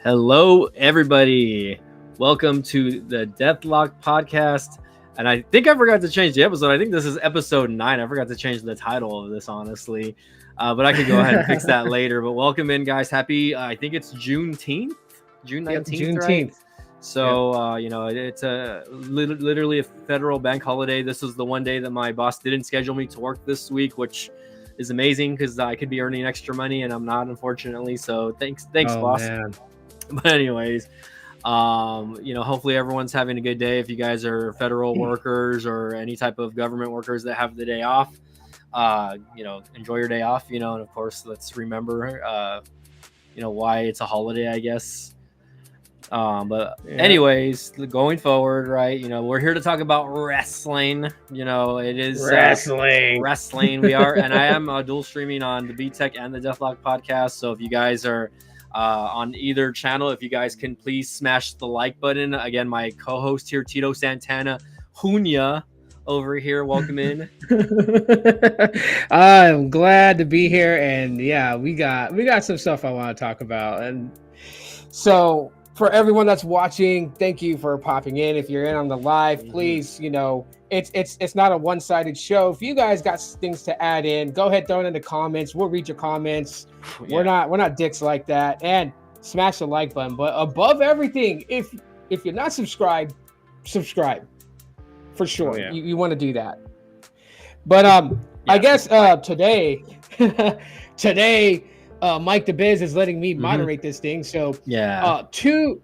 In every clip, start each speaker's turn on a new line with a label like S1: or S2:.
S1: Hello, everybody. Welcome to the Deathlock podcast. And I think I forgot to change the episode. I think this is episode 9. I forgot to change the title of this, honestly. But I could go ahead and fix that later. But welcome in, guys. Happy, I think it's Juneteenth, June 19th, right? So, it's literally a federal bank holiday. This is the one day that my boss didn't schedule me to work this week, which is amazing because I could be earning extra money and I'm not, unfortunately. So thanks, boss.
S2: Man.
S1: But anyways, hopefully everyone's having a good day. If you guys are federal workers or any type of government workers that have the day off, enjoy your day off, and of course, let's remember, why it's a holiday, I guess. Anyways, going forward, right, we're here to talk about wrestling. It is wrestling. We are, and I am dual streaming on the BTech and the Deathlock podcast. So if you guys are on either channel, if you guys can please smash the like button. Again, my co-host here, Tito Santana Junya over here, welcome in.
S2: I'm glad to be here, and yeah, we got some stuff I want to talk about. And so for everyone that's watching, thank you for popping in. If you're in on the live, please, it's not a one-sided show. If you guys got things to add in, go ahead, throw it in the comments. We'll read your comments. Yeah. We're not dicks like that. And smash the like button. But above everything, if you're not subscribed, subscribe for sure. Yeah. You want to do that. But I guess today Mike the Biz is letting me moderate this thing. So two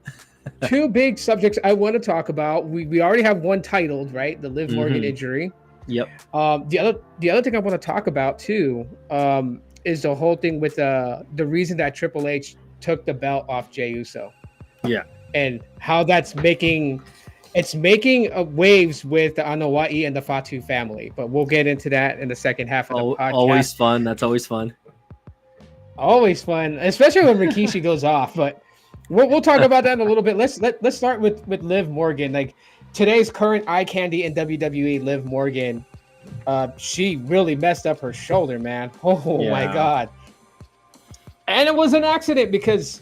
S2: big subjects I want to talk about. We already have one titled, right? The Liv Morgan injury.
S1: Yep.
S2: The other thing I want to talk about too is the whole thing with the reason that Triple H took the belt off Jey Uso.
S1: Yeah.
S2: And how that's making waves with the Anoa'i and the Fatu family. But we'll get into that in the second half of the podcast.
S1: Always fun. That's always fun.
S2: Always fun, especially when Rikishi goes off. But we'll talk about that in a little bit. Let's start with Liv Morgan. Like today's current eye candy in WWE, Liv Morgan. She really messed up her shoulder, man. My God. And it was an accident because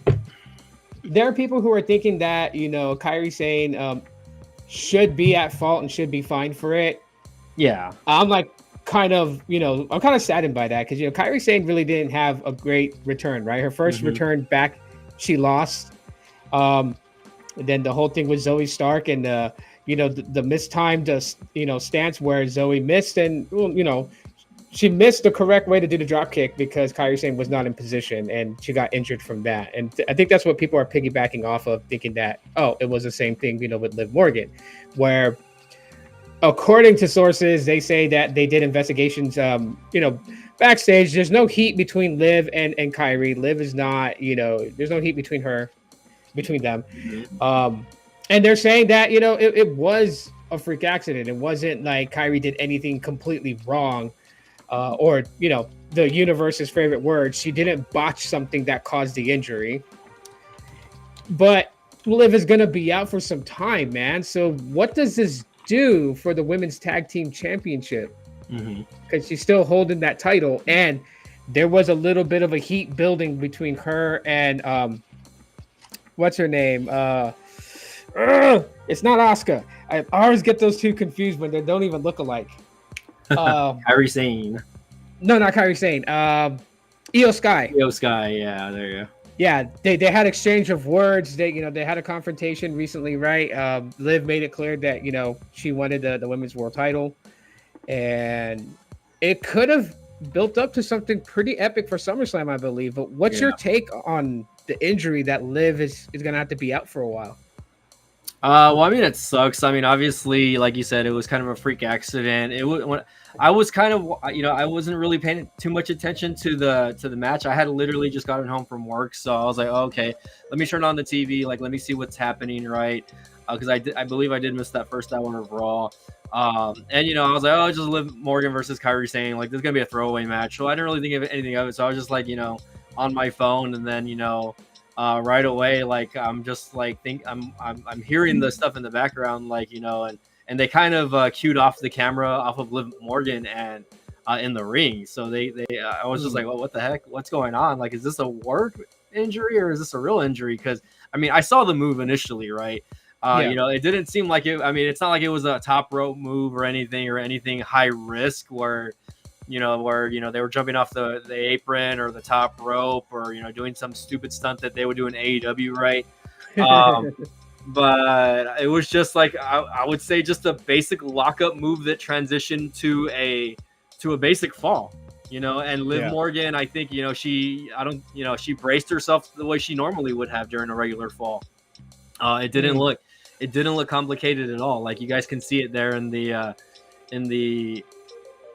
S2: there are people who are thinking that, Kairi Sane should be at fault and should be fined for it.
S1: Yeah.
S2: I'm like, I'm kind of saddened by that because, Kairi Sane really didn't have a great return, right? Her first return back, she lost. And then the whole thing with Zoe Stark and, the mistimed, stance where Zoe missed and, she missed the correct way to do the drop kick because Kairi Sane was not in position and she got injured from that. And I think that's what people are piggybacking off of, thinking that, it was the same thing, with Liv Morgan, where according to sources, they say that they did investigations, backstage. There's no heat between Liv and Kairi. Liv is not, there's no heat between them. And they're saying that, it was a freak accident. It wasn't like Kairi did anything completely wrong. Or the universe's favorite word, she didn't botch something that caused the injury. But Liv is going to be out for some time, man. So what does this do for the women's tag team championship? Because she's still holding that title, and there was a little bit of a heat building between her and what's her name? It's not Asuka. I always get those two confused when they don't even look alike.
S1: Kairi Sane.
S2: No, not Kairi Sane. Io Sky.
S1: Io Sky, yeah, there you go.
S2: Yeah, they had exchange of words. They had a confrontation recently, right? Liv made it clear that she wanted the women's world title, and it could have built up to something pretty epic for SummerSlam, I believe. But what's your take on the injury that Liv is going to have to be out for a while?
S1: Well, I mean, it sucks. I mean, obviously, like you said, it was kind of a freak accident. I was kind of, I wasn't really paying too much attention to the match. I had literally just gotten home from work, so I was like, oh, okay, let me turn on the TV. Like, let me see what's happening, right? Because I believe I did miss that first hour of Raw. And I was like, oh, just Liv Morgan versus Kairi Sane. Like, this is gonna be a throwaway match. So I didn't really think of anything of it. So I was just like, on my phone, and then right away, like I'm just like I'm hearing the stuff in the background, like and they kind of cued off the camera off of Liv Morgan, and in the ring. So I was just like, well, what the heck? What's going on? Like, is this a work injury or is this a real injury? Because I mean, I saw the move initially, right? You know, it didn't seem like it. I mean, it's not like it was a top rope move or anything high risk where they were jumping off the apron or the top rope or, doing some stupid stunt that they would do in AEW, right? But it was just like, I would say just a basic lockup move that transitioned to a basic fall, and Liv Morgan, I think, she braced herself the way she normally would have during a regular fall. It didn't look complicated at all. Like, you guys can see it there in the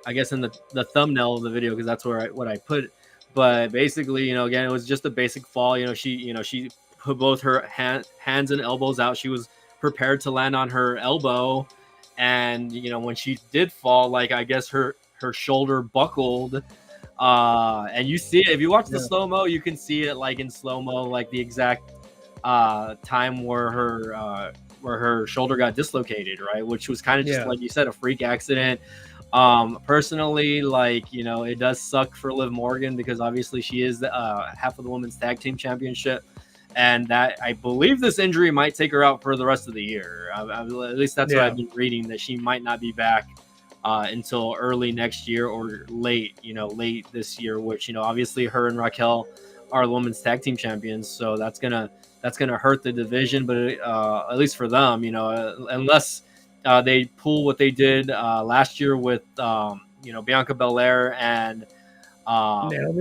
S1: I guess in the thumbnail of the video, because that's what I put. But basically, again, it was just a basic fall. She put both her hands and elbows out. She was prepared to land on her elbow, and when she did fall, like, I guess her shoulder buckled. And you see it if you watch the slow-mo, you can see it like in slow-mo, like the exact time where her shoulder got dislocated, right? Which was kind of just like you said, a freak accident. Personally, like, it does suck for Liv Morgan because obviously she is half of the women's tag team championship, and that I believe this injury might take her out for the rest of the year. At least that's what I've been reading, that she might not be back until early next year or late this year, which, obviously her and Raquel are the women's tag team champions, so that's gonna hurt the division. But at least for them, unless they pull what they did last year with Bianca Belair and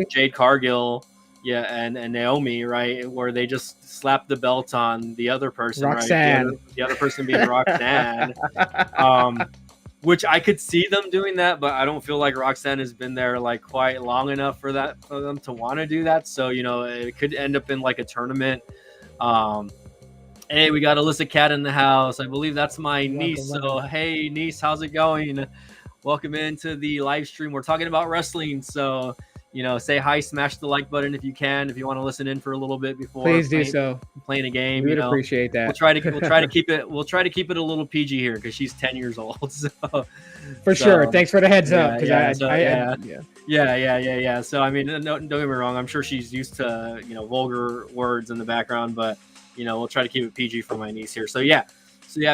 S1: Jade Cargill, and Naomi, right, where they just slapped the belt on the other person,
S2: Roxanne.
S1: Right? The other person being Roxanne. Which I could see them doing that, but I don't feel like Roxanne has been there like quite long enough for them to want to do that. So, it could end up in like a tournament. Hey, we got Alyssa Cat in the house. I believe that's my niece. So, hey, niece, how's it going? Welcome into the live stream. We're talking about wrestling. So, say hi, smash the like button if you can. If you want to listen in for a little bit before,
S2: please do so.
S1: Playing a game,
S2: we would appreciate that.
S1: We'll try to keep it. We'll try to keep it a little PG here because she's 10 years old. So,
S2: for sure. Thanks for the heads up.
S1: Yeah. So I mean, don't get me wrong. I'm sure she's used to vulgar words in the background, but we'll try to keep it PG for my niece here. So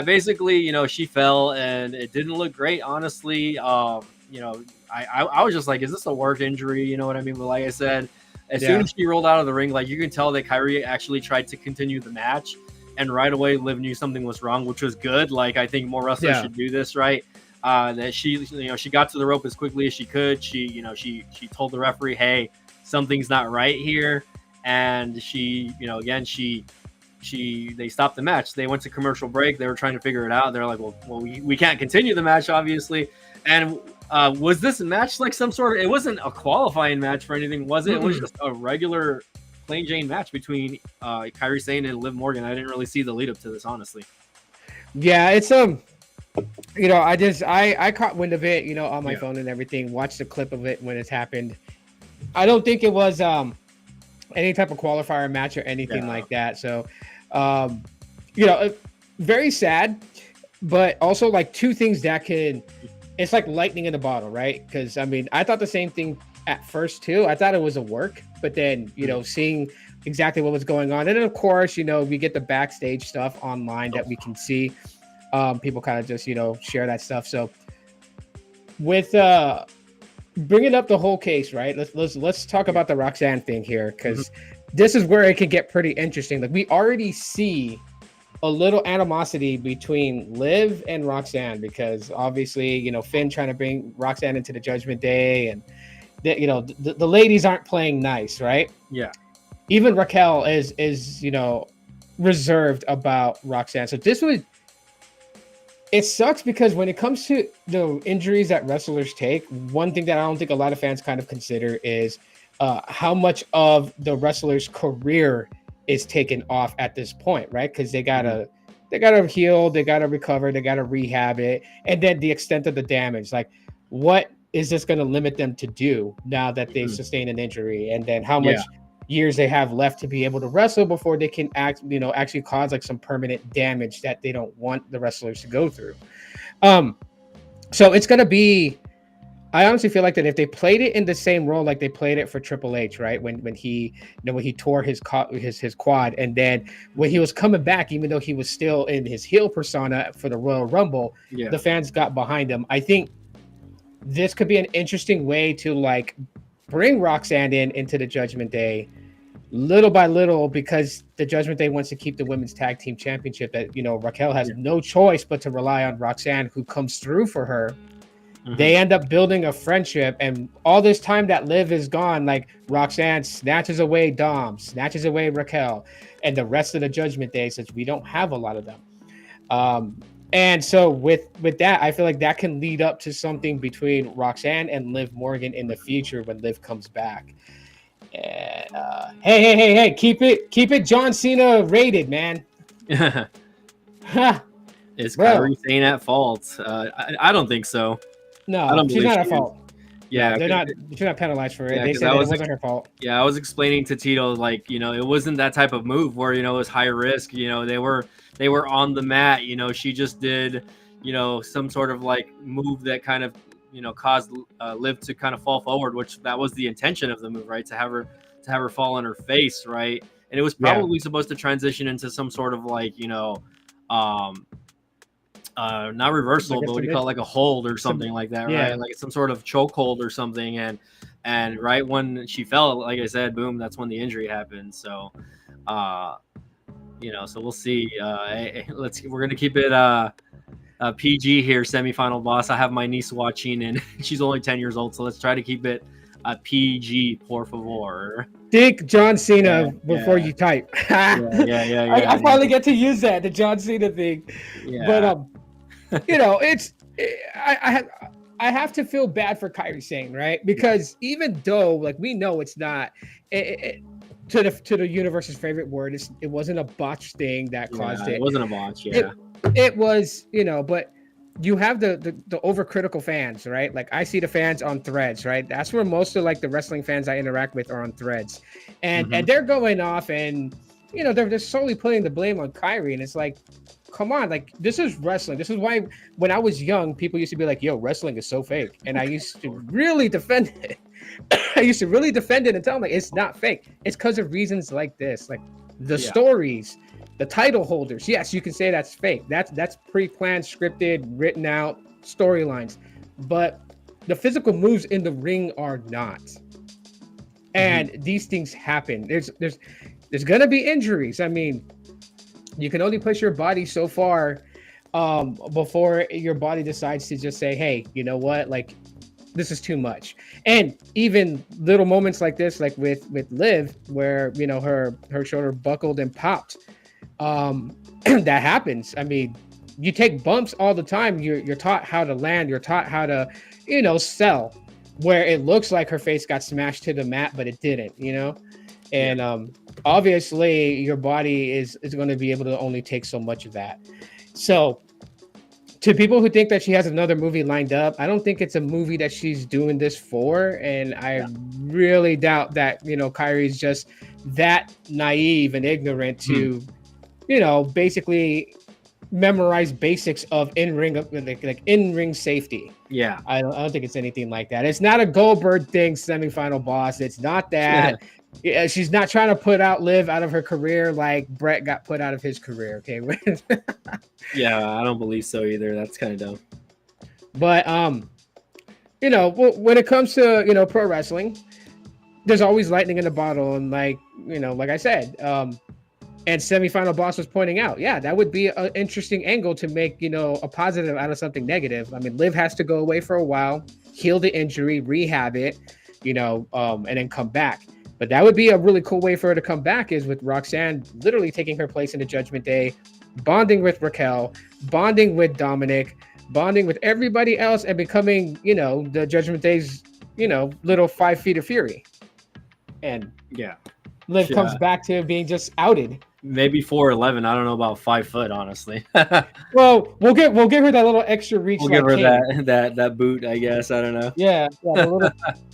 S1: basically, she fell and it didn't look great, honestly. I was just like, is this a work injury? You know what I mean? But like I said, as soon as she rolled out of the ring, like, you can tell that Kyrie actually tried to continue the match, and right away Liv knew something was wrong, which was good. Like, I think more wrestlers should do this, right? That she got to the rope as quickly as she could. She told the referee, hey, something's not right here, and they stopped the match. They went to commercial break. They were trying to figure it out. They're like, well, we can't continue the match, obviously. And was this match like some sort of? It wasn't a qualifying match for anything, was it? It was just a regular, plain Jane match between Kairi Sane and Liv Morgan. I didn't really see the lead up to this, honestly.
S2: Yeah, it's I caught wind of it, on my phone and everything. Watched the clip of it when it's happened. I don't think it was any type of qualifier match or anything like that. So, very sad, but also like two things that could. It's like lightning in a bottle, right? Because I mean, I thought the same thing at first too. I thought it was a work, but then seeing exactly what was going on, and then of course, we get the backstage stuff online that we can see. People kind of just share that stuff. So with bringing up the whole case, right? Let's talk about the Roxanne thing here, because this is where it can get pretty interesting. Like, we already see a little animosity between Liv and Roxanne, because obviously, Finn trying to bring Roxanne into the Judgment Day, and the ladies aren't playing nice, right?
S1: Yeah.
S2: Even Raquel is reserved about Roxanne. So it sucks, because when it comes to the injuries that wrestlers take, one thing that I don't think a lot of fans kind of consider is how much of the wrestler's career is taken off at this point, right? Because they gotta heal, they gotta recover, they gotta rehab it, and then the extent of the damage. Like, what is this going to limit them to do now that they've sustained an injury, and then how much years they have left to be able to wrestle before they can actually cause like some permanent damage that they don't want the wrestlers to go through. So it's going to be I honestly feel like that if they played it in the same role like they played it for Triple H, right? When he when he tore his quad, and then when he was coming back, even though he was still in his heel persona for the Royal Rumble,
S1: Yeah.
S2: the fans got behind him. I think this could be an interesting way to like bring Roxanne into the Judgment Day little by little, because the Judgment Day wants to keep the women's tag team championship. That Raquel has no choice but to rely on Roxanne, who comes through for her. They end up building a friendship, and all this time that Liv is gone, like Roxanne snatches away Dom, snatches away Raquel, and the rest of the Judgment Day, since we don't have a lot of them. And so with that, I feel like that can lead up to something between Roxanne and Liv Morgan in the future when Liv comes back. And hey, keep it John Cena rated, man.
S1: Is Kairi Sane at fault? I don't think so.
S2: No, she's not at fault.
S1: Yeah,
S2: she's not penalized for it.
S1: Yeah,
S2: they said it wasn't her fault.
S1: Yeah, I was explaining to Tito, like, it wasn't that type of move where, it was high risk. They were on the mat. She just did, some sort of like move that kind of, caused Liv to kind of fall forward, which that was the intention of the move, right? To have her fall on her face, right? And it was probably supposed to transition into some sort of like, not reversal, but what do you call it, like a hold or something like that, right? Like some sort of choke hold or something. And right when she fell, like I said, boom, that's when the injury happened. So, so we'll see. We're gonna keep it PG here, semifinal boss. I have my niece watching, and she's only 10 years old, so let's try to keep it PG, por favor.
S2: Think John Cena before you type. I finally get to use that, the John Cena thing. But I have to feel bad for Kairi Sane, right? Because even though, like, we know it's not to the universe's favorite word, it wasn't a botch thing that caused it.
S1: It wasn't a botch.
S2: It was, but you have the overcritical fans, right? Like, I see the fans on Threads, right? That's where most of like the wrestling fans I interact with are on Threads, and they're going off, and they're solely putting the blame on Kairi, and it's like, come on, like, this is wrestling. This is why when I was young, people used to be like, yo, wrestling is so fake, and I used to really defend it. And tell them, like, it's not fake. It's because of reasons like this, like the stories. The title holders, yes, you can say that's fake. That's pre-planned, scripted, written out storylines, but the physical moves in the ring are not. And these things happen. There's gonna be injuries. I mean, you can only push your body so far before your body decides to just say, hey, you know what, like, this is too much. And even little moments like this, like with Liv, where her shoulder buckled and popped. That happens. I mean, you take bumps all the time. You're taught how to land. You're taught how to, sell. Where it looks like her face got smashed to the mat, but it didn't. And obviously, your body is going to be able to only take so much of that. So, to people who think that she has another movie lined up, I don't think it's a movie that she's doing this for, and I really doubt that Kairi's just that naive and ignorant to. Basically memorize basics of in-ring safety. Yeah. I don't think it's anything like that. It's not a Goldberg thing, semifinal boss. It's not that. Yeah, she's not trying to put Liv out of her career like Brett got put out of his career. Okay.
S1: Yeah, I don't believe so either. That's kind of dumb.
S2: But when it comes to pro wrestling, there's always lightning in the bottle, and like I said, and semifinal boss was pointing out, that would be an interesting angle to make, a positive out of something negative. I mean, Liv has to go away for a while, heal the injury, rehab it, and then come back. But that would be a really cool way for her to come back, is with Roxanne literally taking her place in the Judgment Day, bonding with Raquel, bonding with Dominic, bonding with everybody else, and becoming, the Judgment Day's, little 5 feet of fury. And Liv comes back to being just outed.
S1: Maybe 4'11". I don't know about 5 foot, honestly.
S2: Well, we'll give her that little extra reach.
S1: We'll give her that boot, I guess. I don't know.
S2: Yeah, the little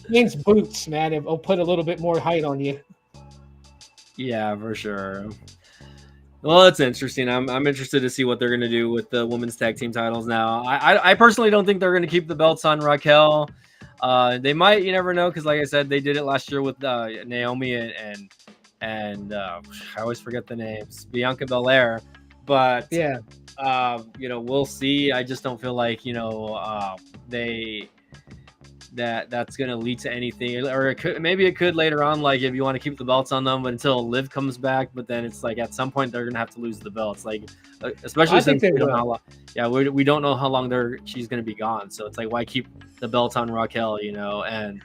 S2: Kane's boots, man. It'll put a little bit more height on you.
S1: Yeah, for sure. Well, it's interesting. I'm interested to see what they're going to do with the women's tag team titles now. I personally don't think they're going to keep the belts on Raquel. They might, you never know, because like I said, they did it last year with Naomi and I always forget the names, Bianca Belair. But
S2: Yeah.
S1: we'll see. I just don't feel like they that's gonna lead to anything, or maybe it could later on, like if you want to keep the belts on them, but until Liv comes back. But then it's like at some point they're gonna have to lose the belts, like especially
S2: I think
S1: since
S2: they
S1: we don't know how
S2: will.
S1: long. Yeah, we don't know how long she's gonna be gone. So it's like, why keep the belts on Raquel, and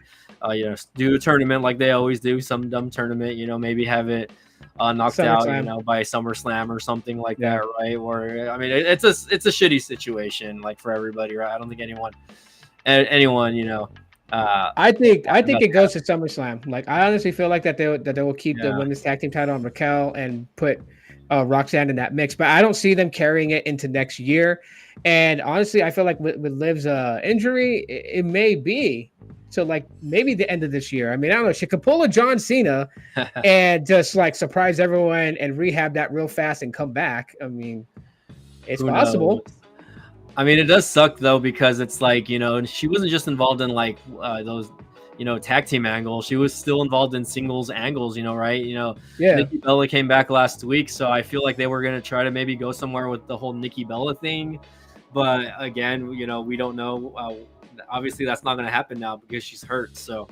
S1: do a tournament like they always do, some dumb tournament, maybe have it knocked out,
S2: SummerSlam.
S1: by SummerSlam or something like
S2: Yeah.
S1: that, right? Or I mean, it's a shitty situation, like for everybody, right? I don't think anyone,
S2: I think it goes to SummerSlam. Like I honestly feel like that they will keep the
S1: yeah,
S2: women's tag team title on Raquel and put Roxanne in that mix, but I don't see them carrying it into next year. And honestly, I feel like with Liv's injury, it may be so like maybe the end of this year. I mean, I don't know. She could pull a John Cena and just like surprise everyone and rehab that real fast and come back. I mean, it's
S1: who knows?
S2: possible.
S1: I mean, it does suck though, because it's like, she wasn't just involved in like those, tag team angles. She was still involved in singles angles, right?
S2: Yeah.
S1: Nikki Bella came back last week, so I feel like they were gonna try to maybe go somewhere with the whole Nikki Bella thing, but again, we don't know. Obviously, that's not gonna happen now because she's hurt. So,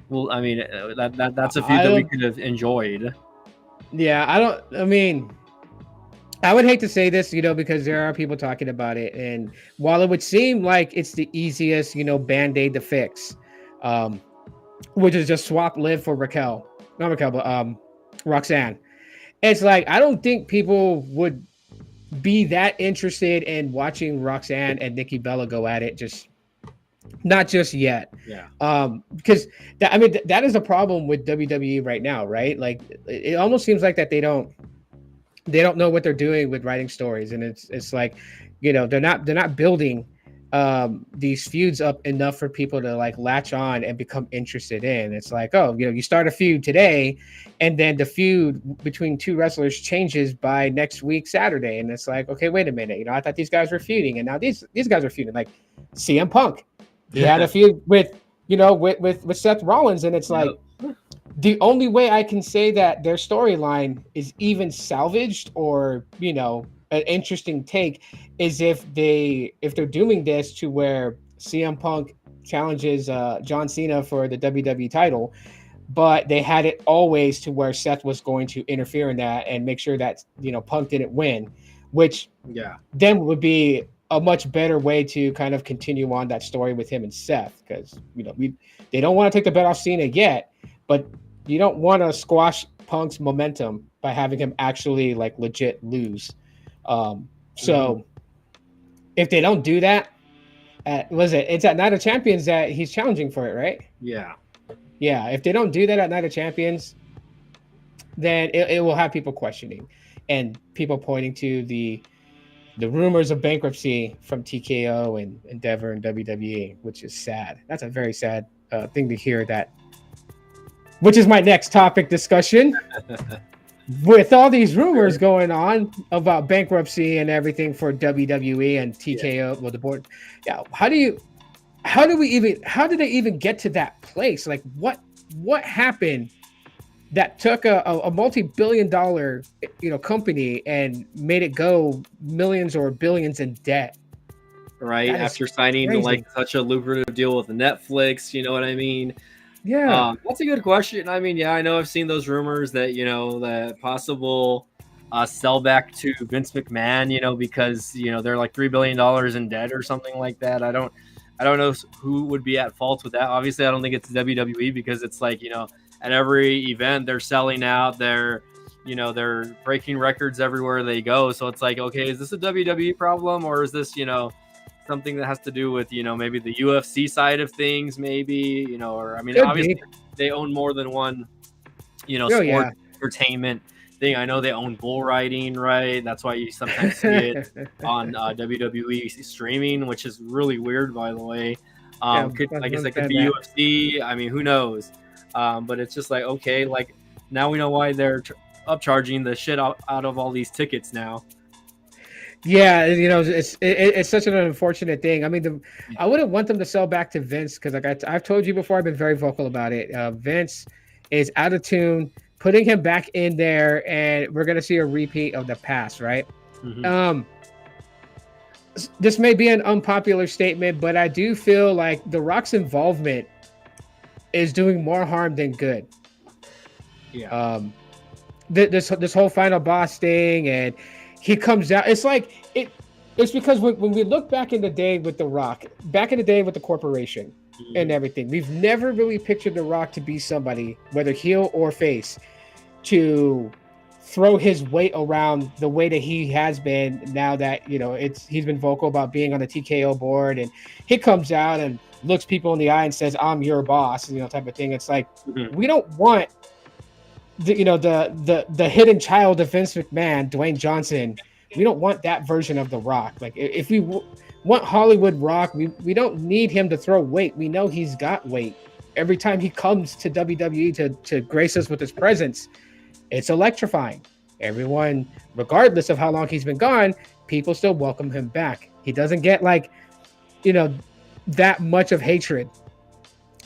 S1: well, I mean, that's a feud
S2: I
S1: that we
S2: don't.
S1: could have enjoyed.
S2: Yeah, I don't. I mean, I would hate to say this, because there are people talking about it, and while it would seem like it's the easiest, band-aid to fix, um, which is just swap Liv for Raquel, not Raquel, but Roxanne. It's like I don't think people would be that interested in watching Roxanne and Nikki Bella go at it. Just not just yet.
S1: Yeah.
S2: Because that is a problem with WWE right now, right? Like it almost seems like that they don't know what they're doing with writing stories, and it's like they're not building these feuds up enough for people to like latch on and become interested in. It's like, oh, you start a feud today and then the feud between two wrestlers changes by next week Saturday, and it's like, okay, wait a minute, I thought these guys were feuding and now these guys are feuding. Like CM Punk, he had a feud with with Seth Rollins, and it's like the only way I can say that their storyline is even salvaged or an interesting take is if they're doing this to where CM Punk challenges John Cena for the WWE title, but they had it always to where Seth was going to interfere in that and make sure that Punk didn't win, which
S1: Yeah.
S2: then would be a much better way to kind of continue on that story with him and Seth, because they don't want to take the bet off Cena yet, but you don't want to squash Punk's momentum by having him actually like legit lose. So if they don't do that, it's at Night of Champions that he's challenging for it, right?
S1: Yeah.
S2: Yeah. If they don't do that at Night of Champions, then it will have people questioning and people pointing to the rumors of bankruptcy from TKO and Endeavor and WWE, which is sad. That's a very sad thing to hear. Which is my next topic discussion. With all these rumors going on about bankruptcy and everything for WWE and TKO, well, the board, yeah. How did they even get to that place? Like, what happened that took a multi-billion-dollar company and made it go millions or billions in debt?
S1: Right after signing
S2: crazy.
S1: like such a lucrative deal with Netflix, you know what I mean?
S2: Yeah.
S1: That's a good question. I mean, yeah, I know I've seen those rumors that that possible sell back to Vince McMahon, because they're like $3 billion in debt or something like that. I don't know who would be at fault with that. Obviously, I don't think it's WWE, because it's like at every event they're selling out. They're breaking records everywhere they go. So it's like, okay, is this a WWE problem, or is this something that has to do with maybe the UFC side of things, maybe or I mean,
S2: Could
S1: obviously
S2: be.
S1: they own more than one
S2: Oh,
S1: sport
S2: yeah.
S1: entertainment thing. I know they own bull riding, right? That's why you sometimes see it on WWE streaming, which is really weird, by the way. I guess it could be UFC. I mean, who knows? But it's just like, okay, like now we know why they're upcharging the shit out of all these tickets now.
S2: Yeah, it's such an unfortunate thing. I mean, I wouldn't want them to sell back to Vince because, like I've told you before, I've been very vocal about it. Vince is out of tune. Putting him back in there, and we're gonna see a repeat of the past, right?
S1: Hmm.
S2: Um, this may be an unpopular statement, but I do feel like The Rock's involvement is doing more harm than good.
S1: Yeah.
S2: Um, this whole final boss thing, and he comes out. It's like it's because when we look back in the day with The Rock, back in the day with the corporation and
S1: Hmm.
S2: everything, we've never really pictured The Rock to be somebody, whether heel or face, to throw his weight around the way that he has been. Now that he's been vocal about being on the TKO board, and he comes out and looks people in the eye and says, "I'm your boss," type of thing. It's like
S1: Hmm.
S2: we don't want the hidden child of Vince McMahon, Dwayne Johnson. We don't want that version of The Rock. Like if we want Hollywood Rock, we don't need him to throw weight. We know he's got weight. Every time he comes to WWE to grace us with his presence, it's electrifying. Everyone, regardless of how long he's been gone, people still welcome him back. He doesn't get you know that much of hatred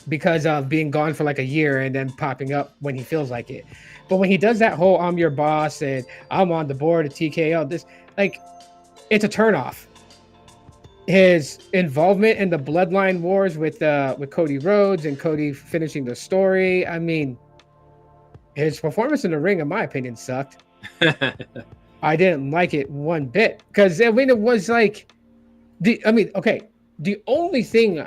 S2: because of being gone for like a year and then popping up when he feels like it. But when he does that whole "I'm your boss" and "I'm on the board of TKO," this like it's a turnoff. His involvement in the Bloodline Wars with Cody Rhodes and Cody finishing the story. I mean, his performance in the ring, in my opinion, sucked. I didn't like it one bit because I mean it was like the only thing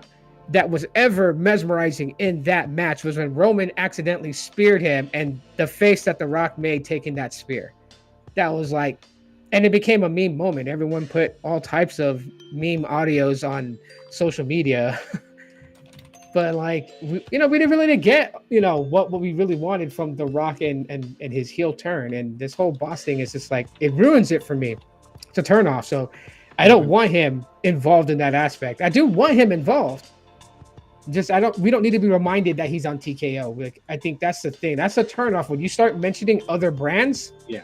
S2: that was ever mesmerizing in that match was when Roman accidentally speared him and the face that The Rock made taking that spear. That was like, and it became a meme moment. Everyone put all types of meme audios on social media. But like we didn't really get what we really wanted from The Rock and his heel turn, and this whole boss thing is just like it ruins it for me. It's a turn off. So I don't
S1: Hmm.
S2: want him involved in that aspect. I do want him involved. Just we don't need to be reminded that he's on TKO. Like I think that's the thing. That's a turn off when you start mentioning other brands.
S1: Yeah.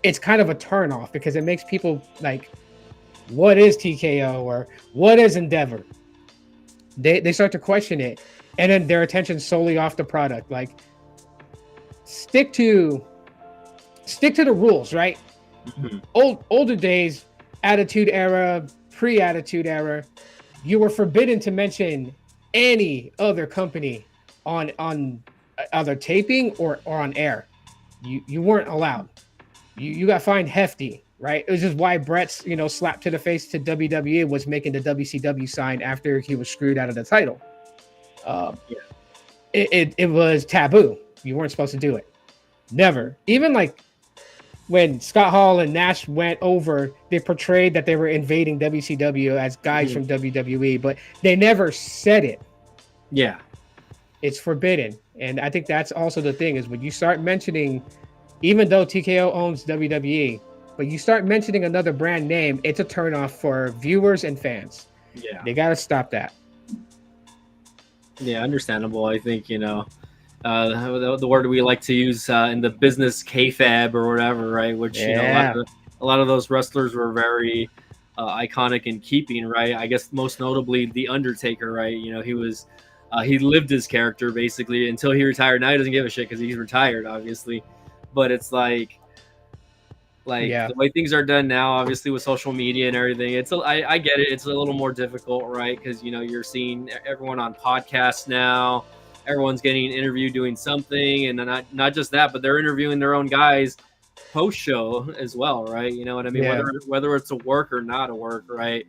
S2: It's kind of a turn off because it makes people like, what is TKO or what is Endeavor? They start to question it, and then their attention solely off the product. Like stick to the rules, right?
S1: Hmm.
S2: Older days, Attitude Era, pre-Attitude Era, you were forbidden to mention any other company on either taping or on air. You weren't allowed. You got fined hefty, right? It was just why Brett's slap to the face to WWE was making the WCW sign after he was screwed out of the title. Um,
S1: Yeah.
S2: it was taboo. You weren't supposed to do it. Never. Even like when Scott Hall and Nash went over, they portrayed that they were invading WCW as guys
S1: Hmm.
S2: from WWE, but they never said it.
S1: Yeah.
S2: It's forbidden. And I think that's also the thing is when you start mentioning, even though TKO owns WWE, but you start mentioning another brand name, it's a turnoff for viewers and fans.
S1: Yeah.
S2: They got to stop that.
S1: Yeah. Understandable. I think the word we like to use in the business, kayfabe or whatever, right? Which
S2: Yeah.
S1: a lot of those wrestlers were very iconic in keeping, right? I guess most notably the Undertaker, right? He lived his character basically until he retired. Now he doesn't give a shit because he's retired, obviously. But it's like
S2: Yeah.
S1: the way things are done now, obviously with social media and everything. I get it. It's a little more difficult, right? Because you're seeing everyone on podcasts now. Everyone's getting interviewed doing something, and not just that, but they're interviewing their own guys post show as well, right? You know what I mean?
S2: Yeah.
S1: Whether it's a work or not a work, right?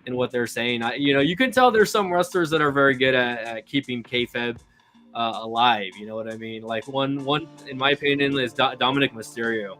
S1: And what they're saying, you can tell there's some wrestlers that are very good at keeping kayfabe alive. You know what I mean? Like one in my opinion is Dominic Mysterio.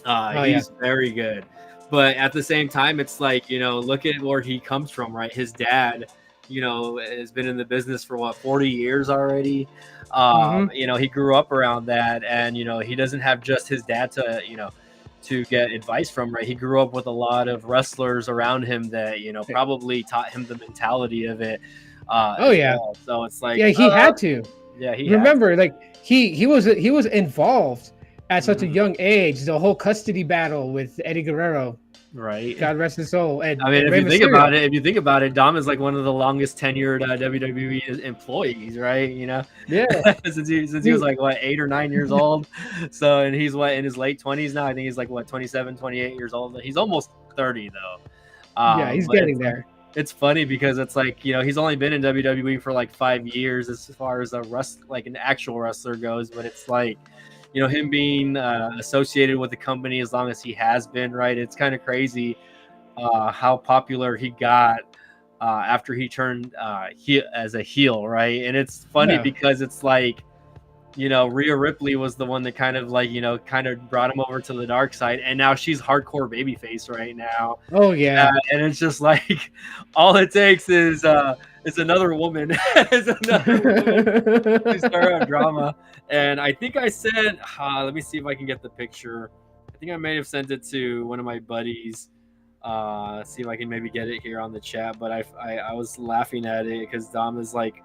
S2: Oh yeah.
S1: He's very good, but at the same time, it's like look at where he comes from, right? His dad, has been in the business for what 40 years already.
S2: Mm-hmm.
S1: He grew up around that, and he doesn't have just his dad to get advice from, right? He grew up with a lot of wrestlers around him that probably taught him the mentality of it
S2: Oh
S1: as
S2: yeah.
S1: well. So it's like,
S2: Yeah. He had to.
S1: yeah, he had
S2: Remember, like he was involved at such a
S1: to.
S2: young age. The whole custody battle with Eddie Guerrero.
S1: Right.
S2: God rest his soul. And,
S1: I mean,
S2: Rey Mysterio.
S1: if you think about it, Dom is like one of the longest tenured WWE employees, right? You know,
S2: Yeah.
S1: since he was like what 8 or 9 years old. So, and he's what in his late 20s now. I think he's like what 27, 28 years old. He's almost 30 though.
S2: Yeah, he's
S1: But
S2: getting there.
S1: it's funny because it's like, you know, he's only been in WWE for like 5 years as far as like an actual wrestler goes. But it's like, you know, him being associated with the company as long as he has been, right? It's kind of crazy how popular he got after he turned as a heel, right? And it's funny because it's like, you know, Rhea Ripley was the one that kind of like, you know, kind of brought him over to the dark side, and now she's hardcore babyface right now.
S2: Oh yeah,
S1: and it's just like all it takes is another woman, to start a drama. And I think I said, let me see if I can get the picture. I think I may have sent it to one of my buddies. See if I can maybe get it here on the chat. But I was laughing at it because Dom is like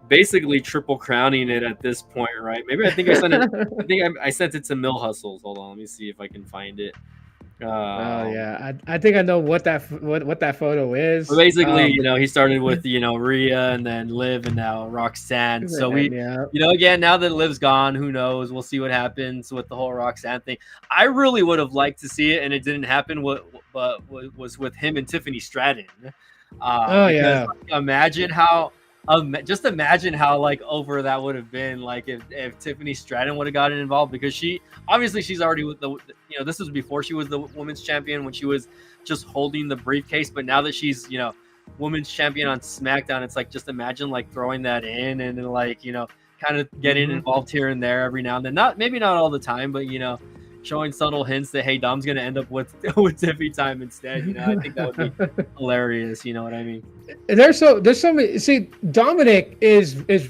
S1: basically triple crowning it at this point, right? Maybe I think I sent it. I think I sent it to Mill Hustles. Hold on, let me see if I can find it.
S2: Oh yeah, I think I know what that photo is.
S1: But basically, you know, he started with, you know, Rhea and then Liv and now Roxanne. So we, you know, again, now that Liv's gone, who knows? We'll see what happens with the whole Roxanne thing. I really would have liked to see it, and it didn't happen. What was with him and Tiffany Stratton? Because imagine how. Just imagine how like over that would have been like if Tiffany Stratton would have gotten involved, because she's already with the, you know, this was before she was the women's champion when she was just holding the briefcase, but now that she's, you know, women's champion on SmackDown, it's like just imagine like throwing that in and then like, you know, kind of getting involved here and there every now and then, maybe not all the time, but you know, showing subtle hints that, hey, Dom's gonna end up with Tiffy time instead. You know, I think that would be hilarious. You know what I mean?
S2: There's so many. See, Dominic is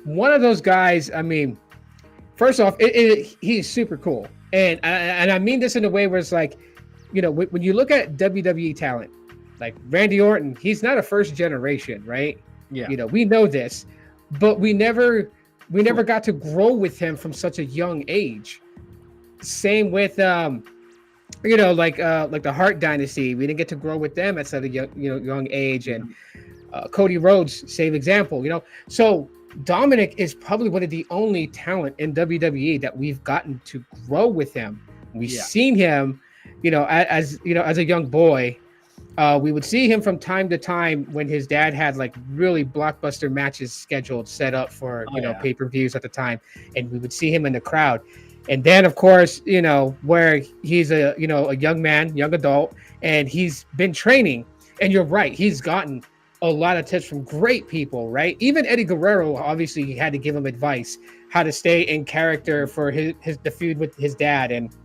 S2: one of those guys. I mean, first off, he's super cool, and I mean this in a way where it's like, you know, when you look at WWE talent, like Randy Orton, he's not a first generation, right?
S1: Yeah.
S2: You know, we know this, but we never got to grow with him from such a young age. Same with you know, like the Hart Dynasty, we didn't get to grow with them at such a young age, and Cody Rhodes, same example, you know. So Dominic is probably one of the only talent in WWE that we've gotten to grow with him. We've seen him, you know, as you know, as a young boy. We would see him from time to time when his dad had like really blockbuster matches scheduled, set up for pay-per-views at the time, and we would see him in the crowd. And then, of course, you know, where he's a young man, young adult, and he's been training. And you're right, he's gotten a lot of tips from great people, right? Even Eddie Guerrero, obviously, he had to give him advice how to stay in character for the feud with his dad. And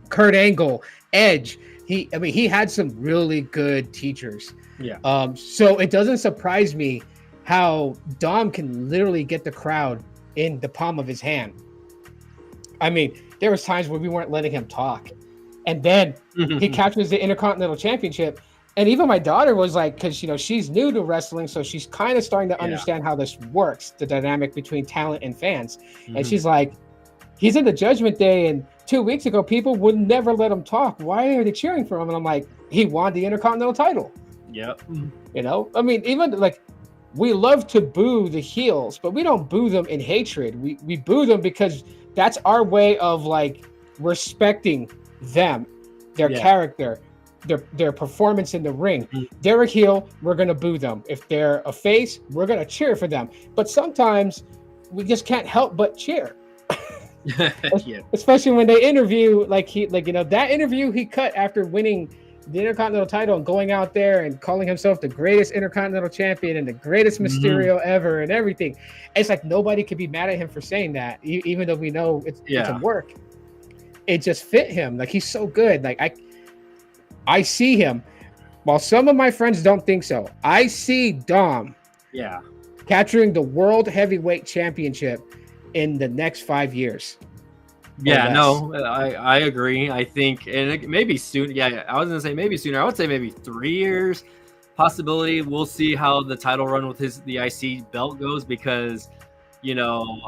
S2: Kurt Angle, Edge, he had some really good teachers. Yeah. So it doesn't surprise me how Dom can literally get the crowd in the palm of his hand. I mean, there was times where we weren't letting him talk, and then he captures the Intercontinental Championship. And even my daughter was like, because, you know, she's new to wrestling, so she's kind of starting to understand how this works, the dynamic between talent and fans. And she's like, he's in the Judgment Day, and 2 weeks ago, people would never let him talk. Why are they cheering for him? And I'm like, he won the Intercontinental title.
S1: Yep.
S2: You know, I mean, even like, we love to boo the heels, but we don't boo them in hatred. We boo them because that's our way of like respecting them, their character, their performance in the ring. They're a heel, we're gonna boo them. If they're a face, we're gonna cheer for them. But sometimes we just can't help but cheer. Especially when they interview, like you know, that interview he cut after winning the Intercontinental title and going out there and calling himself the greatest Intercontinental champion and the greatest Mysterio ever and everything. It's like nobody could be mad at him for saying that, even though we know it's a work. It just fit him. Like, he's so good. Like, I see him. While some of my friends don't think so, I see Dom capturing the World Heavyweight Championship in the next 5 years.
S1: Yeah, no, I agree. I think, and it maybe soon. Yeah, I was gonna say maybe sooner. I would say maybe 3 years, possibility. We'll see how the title run with the IC belt goes, because, you know,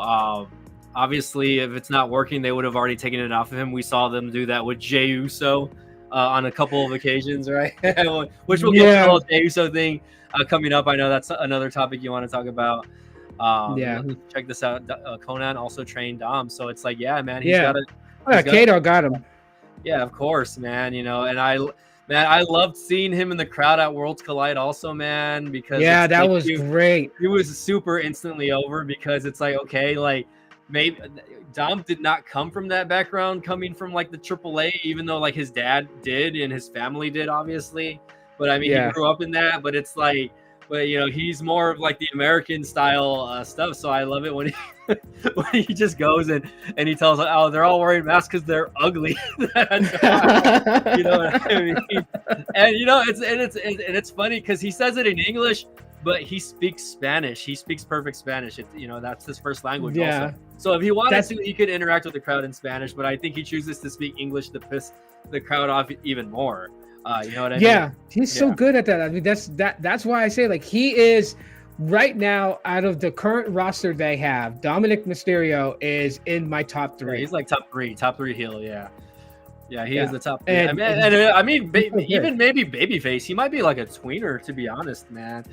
S1: obviously if it's not working, they would have already taken it off of him. We saw them do that with Jey Uso on a couple of occasions, right? Which we'll get to the
S2: Yeah,
S1: whole Uso thing coming up. I know that's another topic you want to talk about.
S2: yeah,
S1: Check this out. Conan also trained Dom, so it's like, yeah, man,
S2: yeah. Oh, yeah,
S1: he's got a,
S2: Kato got him.
S1: yeah, of course, man. You know, and man, I loved seeing him in the crowd at Worlds Collide, also, man, because
S2: Yeah,
S1: it's
S2: that
S1: like
S2: was great.
S1: he was super instantly over because it's like, okay, like maybe Dom did not come from that background, coming from like the AAA, even though like his dad did and his family did, obviously. But I mean, he
S2: Yeah.
S1: grew up in that. But it's like, but you know, he's more of like the American style stuff. So I love it when he when he just goes and he tells, oh, they're all wearing masks because they're ugly. You know what I mean? And you know, it's funny because he says it in English, but he speaks Spanish. He speaks perfect Spanish. You know, that's his first language.
S2: Yeah.
S1: Also. So if he wanted to, he could interact with the crowd in Spanish. But I think he chooses to speak English to piss the crowd off even more. You know what I mean?
S2: Yeah, he's so good at that. I mean, that's why I say, like, he is right now, out of the current roster they have, Dominic Mysterio is in my top 3.
S1: Yeah, he's like top three heel. Yeah, he is the top 3.
S2: And,
S1: I mean, even maybe babyface. He might be like a tweener, to be honest, man.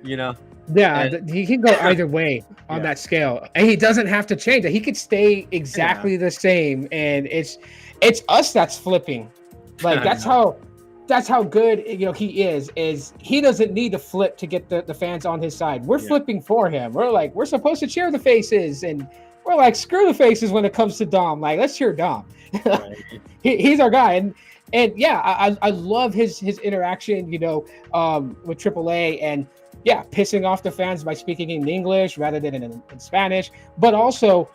S1: You know.
S2: Yeah, he can go either way on that scale, and he doesn't have to change it. He could stay exactly the same, and it's us that's flipping. Like that's how good, you know, he is he doesn't need to flip to get the fans on his side. We're flipping for him. We're supposed to cheer the faces, and we're like, screw the faces when it comes to Dom. Like, let's cheer Dom. Right. He's our guy. And yeah, I love his interaction, you know, with AAA, and pissing off the fans by speaking in English rather than in Spanish, but also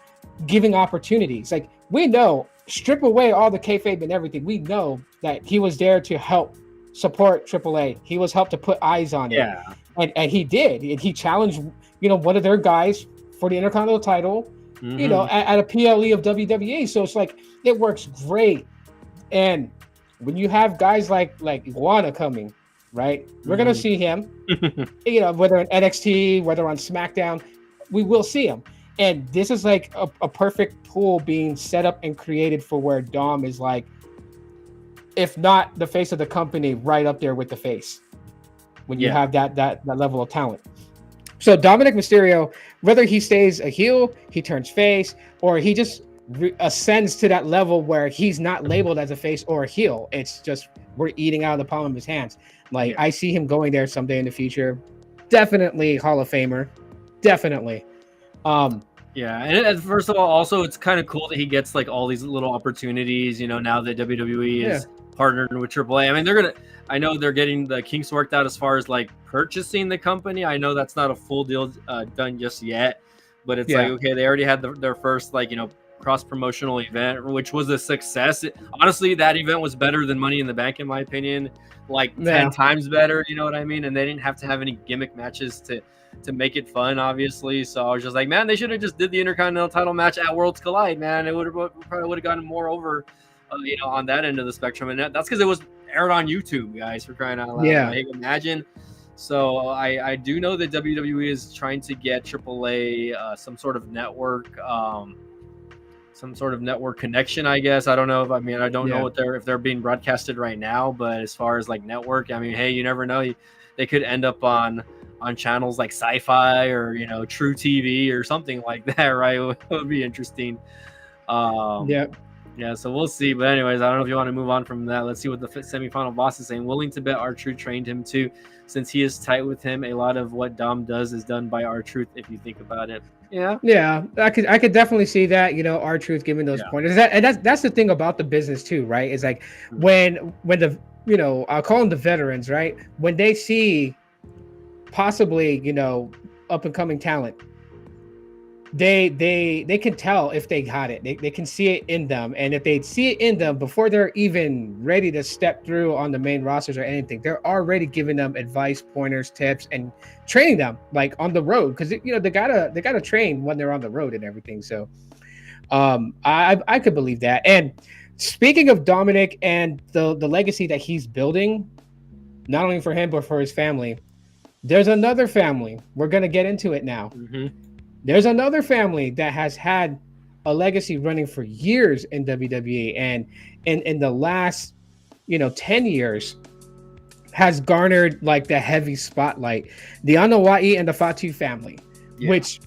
S2: giving opportunities. Like, we know, strip away all the kayfabe and everything, we know that he was there to help support AAA. He was helped to put eyes on it. And he did. And he challenged, you know, one of their guys for the Intercontinental title, you know, at a PLE of WWE. So it's like, it works great. And when you have guys like Iguana coming, right, we're going to see him, you know, whether in NXT, whether on SmackDown, we will see him. And this is like a perfect pool being set up and created for where Dom is like, if not the face of the company, right up there with the face when you have that level of talent. So Dominic Mysterio, whether he stays a heel, he turns face, or he just ascends to that level where he's not labeled as a face or a heel. It's just, we're eating out of the palm of his hands. Like, I see him going there someday in the future. Definitely Hall of Famer. Definitely.
S1: And first of all, also, it's kind of cool that he gets like all these little opportunities, you know, now that WWE is partnered with AAA. I mean, I know they're getting the kinks worked out as far as like purchasing the company. I know that's not a full deal done just yet, but it's like, okay, they already had their first, like, you know, cross promotional event, which was a success. Honestly, that event was better than Money in the Bank, in my opinion, like 10 times better. You know what I mean? And they didn't have to have any gimmick matches to make it fun, obviously. So I was just like, man, they should have just did the Intercontinental title match at Worlds Collide, man. It probably would have gotten more over, you know, on that end of the spectrum. And that's because it was aired on YouTube, guys, for crying out loud. Like, imagine. So I do know that WWE is trying to get AAA some sort of network, connection, I guess. I don't know I don't know if they're being broadcasted right now, but as far as like network, I mean, hey, you never know. They could end up on channels like Sci-Fi or, you know, True TV or something like that, right? It would be interesting. So we'll see. But anyways, I don't know if you want to move on from that. Let's see what the semifinal boss is saying. Willing to bet R-Truth trained him too, since he is tight with him. A lot of what Dom does is done by R-Truth, if you think about it. I could definitely see that, you know, R-Truth giving those pointers. That's the thing about the business too, right? It's like when the, you know, I'll call them the veterans, right? When they see possibly, you know, up and coming talent, they can tell if they got it. They can see it in them, and if they see it in them before they're even ready to step through on the main rosters or anything, they're already giving them advice, pointers, tips, and training them like on the road, because, you know, they gotta train when they're on the road and everything. So I could believe that. And speaking of Dominic and the legacy that he's building, not only for him but for his family, there's another family. We're gonna get into it now. There's another family that has had a legacy running for years in WWE, and in the last,
S2: 10 years has garnered like the heavy spotlight. The Anoa'i and the Fatu family, which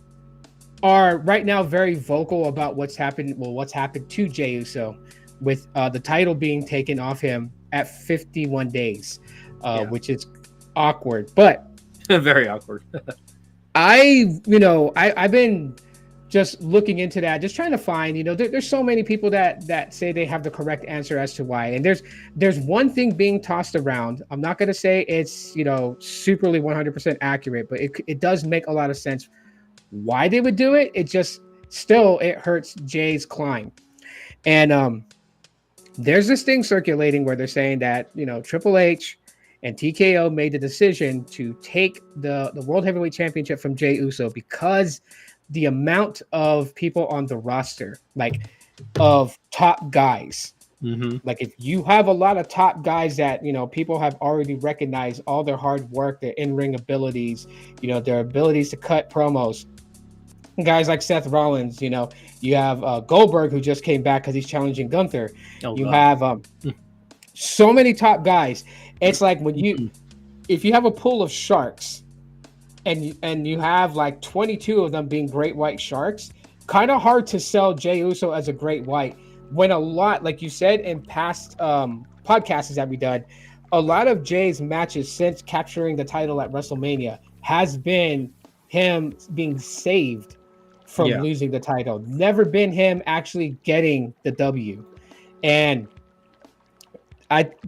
S2: are right now very vocal about what's happened to Jey Uso, with the title being taken off him at 51 days, which is awkward, but
S1: very awkward.
S2: I've been just looking into that, just trying to find, there's so many people that say they have the correct answer as to why. And there's one thing being tossed around. I'm not going to say it's, superly 100% accurate, but it does make a lot of sense why they would do it. It just still, it hurts Jay's climb. And there's this thing circulating where they're saying that, Triple H and TKO made the decision to take the World Heavyweight Championship from Jey Uso because the amount of people on the roster, like of top guys, like if you have a lot of top guys that, people have already recognized all their hard work, their in-ring abilities, their abilities to cut promos, guys like Seth Rollins, you have Goldberg, who just came back because he's challenging Gunther. Have so many top guys. It's like when if you have a pool of sharks and you have like 22 of them being great white sharks, kind of hard to sell Jey Uso as a great white, when a lot, like you said in past podcasts that we done, a lot of Jay's matches since capturing the title at WrestleMania has been him being saved from losing the title. Never been him actually getting the W. And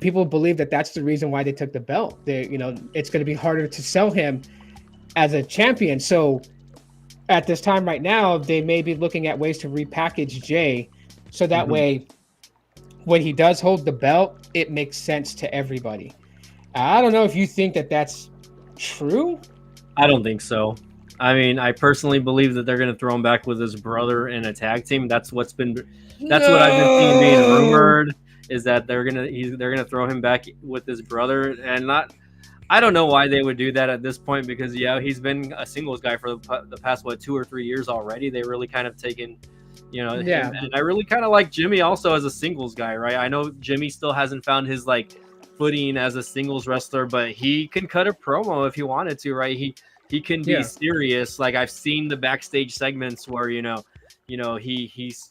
S2: people believe that that's the reason why they took the belt. It's going to be harder to sell him as a champion. So at this time right now, they may be looking at ways to repackage Jay so that way when he does hold the belt, it makes sense to everybody. I don't know if you think that that's true.
S1: I don't think so. I mean, I personally believe that they're going to throw him back with his brother in a tag team. That's what I've been seeing being rumored, is that they're gonna throw him back with his brother, and I don't know why they would do that at this point, because he's been a singles guy for the past 2 or 3 years already. They really kind of taken, him, and I really kind of like Jimmy also as a singles guy, right? I know Jimmy still hasn't found his footing as a singles wrestler, but he can cut a promo if he wanted to, right? He can be serious. Like, I've seen the backstage segments where he's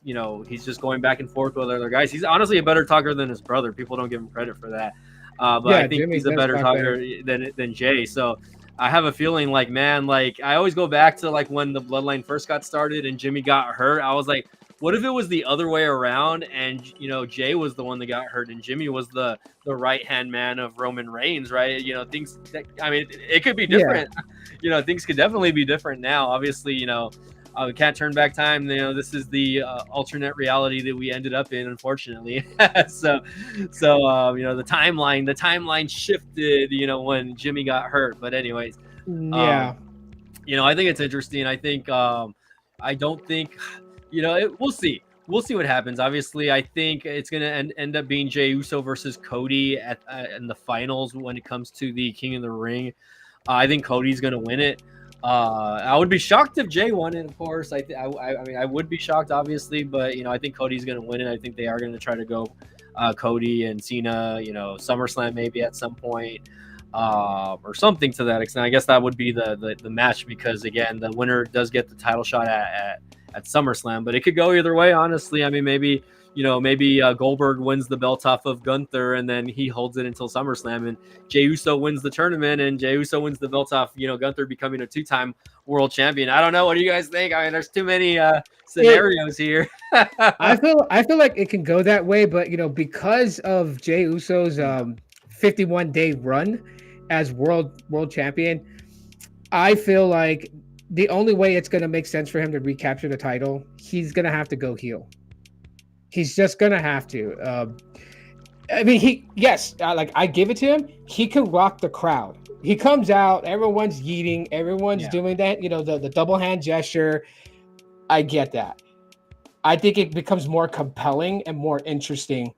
S1: just going back and forth with other guys. He's honestly a better talker than his brother. People don't give him credit for that. But I think he's a better talker than Jay. So I have a feeling I always go back to when the Bloodline first got started and Jimmy got hurt. I was like, what if it was the other way around and Jay was the one that got hurt and Jimmy was the right hand man of Roman Reigns, right? It could be different. Things could definitely be different now. Obviously, we can't turn back time. This is the alternate reality that we ended up in, unfortunately. so the timeline shifted, when Jimmy got hurt. But anyways, I think it's interesting. I think I don't think, we'll see. We'll see what happens. Obviously, I think it's going to end up being Jey Uso versus Cody in the finals when it comes to the King of the Ring. I think Cody's going to win it. I would be shocked if Jay won it, of course. I mean, I would be shocked, obviously, but I think Cody's going to win it. I think they are going to try to go Cody and Cena, SummerSlam maybe at some point, or something to that extent. I guess that would be the match, because again, the winner does get the title shot at SummerSlam, but it could go either way, honestly. I mean, maybe Goldberg wins the belt off of Gunther and then he holds it until SummerSlam, and Jey Uso wins the tournament and Jey Uso wins the belt off, Gunther becoming a 2-time world champion. I don't know. What do you guys think? I mean, there's too many scenarios here.
S2: I feel like it can go that way, but because of Jey Uso's 51-day run as world champion, I feel like the only way it's going to make sense for him to recapture the title, he's going to have to go heel. He's just gonna have to. I mean, I give it to him. He can rock the crowd. He comes out, everyone's yeeting, everyone's doing that. The double hand gesture. I get that. I think it becomes more compelling and more interesting.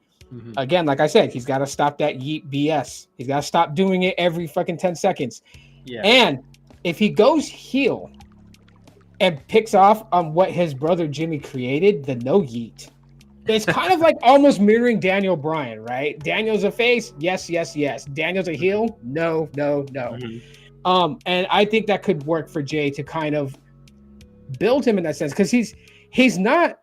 S2: Again, like I said, he's got to stop that yeet BS. He's got to stop doing it every fucking 10 seconds. Yeah. And if he goes heel and picks off on what his brother Jimmy created, the no yeet. it's kind of like almost mirroring Daniel Bryan, right? Daniel's a face, yes, yes, yes. Daniel's a heel, no, no, no. And I think that could work for Jay to kind of build him in that sense, because he's not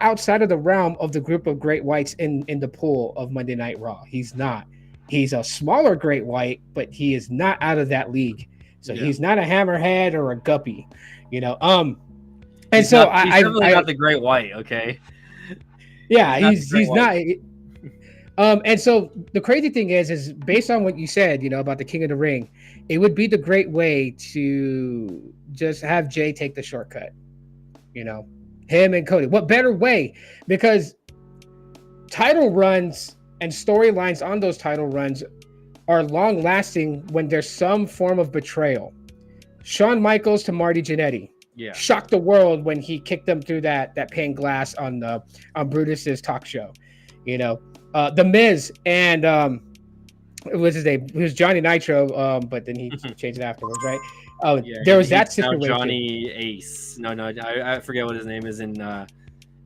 S2: outside of the realm of the group of great whites in the pool of Monday Night Raw. He's not. He's a smaller great white, but he is not out of that league. So he's not a hammerhead or a guppy, you know. And
S1: he's
S2: so
S1: he's definitely not the great white, okay?
S2: Yeah, he's not. And so the crazy thing is based on what you said, you know, about the King of the Ring, it would be the great way to just have Jay take the shortcut, you know, him and Cody. What better way? Because title runs and storylines on those title runs are long lasting when there's some form of betrayal. Shawn Michaels to Marty Jannetty. Shocked the world when he kicked them through that pane glass on Brutus's talk show. You know, The Miz and what was his name? It was Johnny Nitro, but then he changed it afterwards, right? There was that situation.
S1: Johnny Ace. No, I forget what his name is in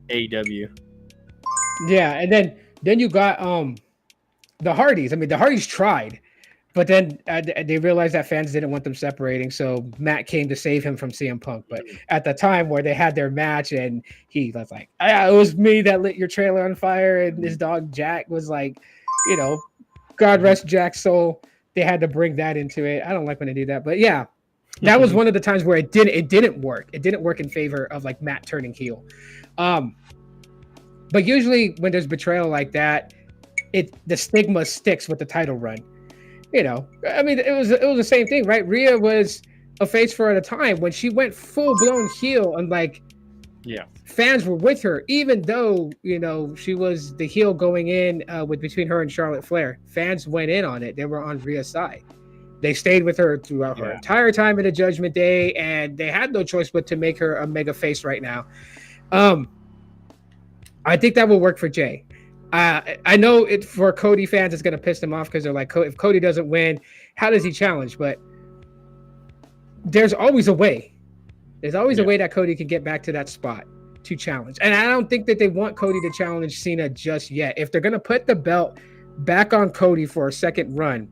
S1: AEW.
S2: Yeah, and then you got the Hardys. I mean, the Hardys tried, but then they realized that fans didn't want them separating, so Matt came to save him from CM Punk. But at the time where they had their match, and he was like, it was me that lit your trailer on fire, and his dog Jack was like, you know, God rest Jack's soul. They had to bring that into it. I don't like when they do that, but yeah, that was one of the times where it didn't work. It didn't work in favor of like Matt turning heel. But usually when there's betrayal like that, the stigma sticks with the title run. You know, I mean, it was the same thing, right? Rhea was a face for at a time when she went full blown heel, and like, fans were with her, even though, you know, she was the heel going in between her and Charlotte Flair. Fans went in on it. They were on Rhea's side. They stayed with her throughout her entire time in the Judgment Day, and they had no choice but to make her a mega face right now. I think that will work for Jay. I know it for Cody fans, it's going to piss them off because they're like, if Cody doesn't win, how does he challenge? But there's always a way. There's always a way that Cody can get back to that spot to challenge. And I don't think that they want Cody to challenge Cena just yet. If they're going to put the belt back on Cody for a second run,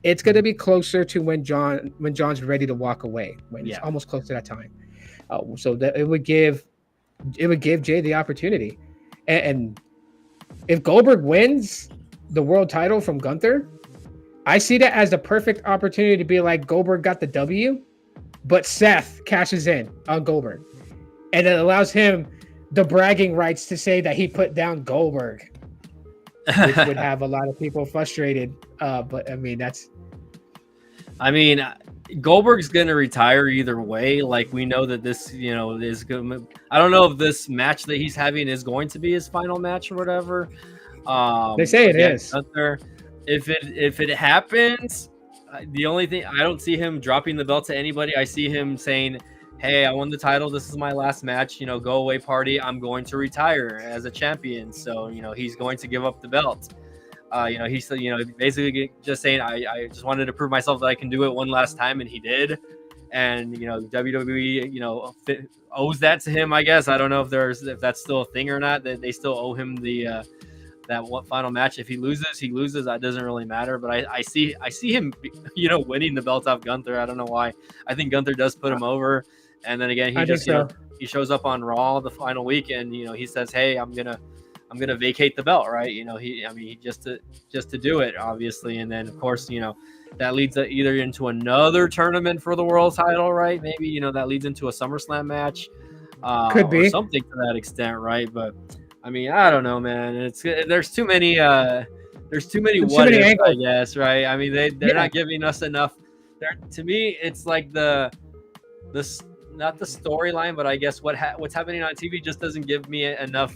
S2: it's going to be closer to when John's ready to walk away, when it's almost close to that time. So that it would give Jay the opportunity. And if Goldberg wins the world title from Gunther, I see that as the perfect opportunity to be like, Goldberg got the W, but Seth cashes in on Goldberg. And it allows him the bragging rights to say that he put down Goldberg, which would have a lot of people frustrated. But I mean,
S1: Goldberg's going to retire either way. Like, we know that this, you know, is good. I don't know if this match that he's having is going to be his final match or whatever.
S2: They say it is.
S1: Gunther. If it happens, the only thing, I don't see him dropping the belt to anybody. I see him saying, hey, I won the title. This is my last match. You know, go away party. I'm going to retire as a champion. So, you know, he's going to give up the belt. You know, he's, you know, basically just saying, I just wanted to prove myself that I can do it one last time, and he did. And, you know, WWE, you know, owes that to him, I guess. I don't know if that's still a thing or not, that they still owe him the that one final match. If he loses, he loses. That doesn't really matter. But I see him, you know, winning the belt off Gunther. I don't know why. I think Gunther does put him over. And then again, he shows up on Raw the final week, and, you know, he says, hey, I'm gonna vacate the belt, right? You know, he just to do it, obviously. And then, of course, you know, that leads either into another tournament for the world title, right? Maybe, you know, that leads into a SummerSlam match,
S2: could be,
S1: or something to that extent, right? But I mean, I don't know, man. There's too many what ifs, I guess, right? I mean, they're not giving us enough. To me, it's like not the storyline, but I guess what's happening on TV just doesn't give me enough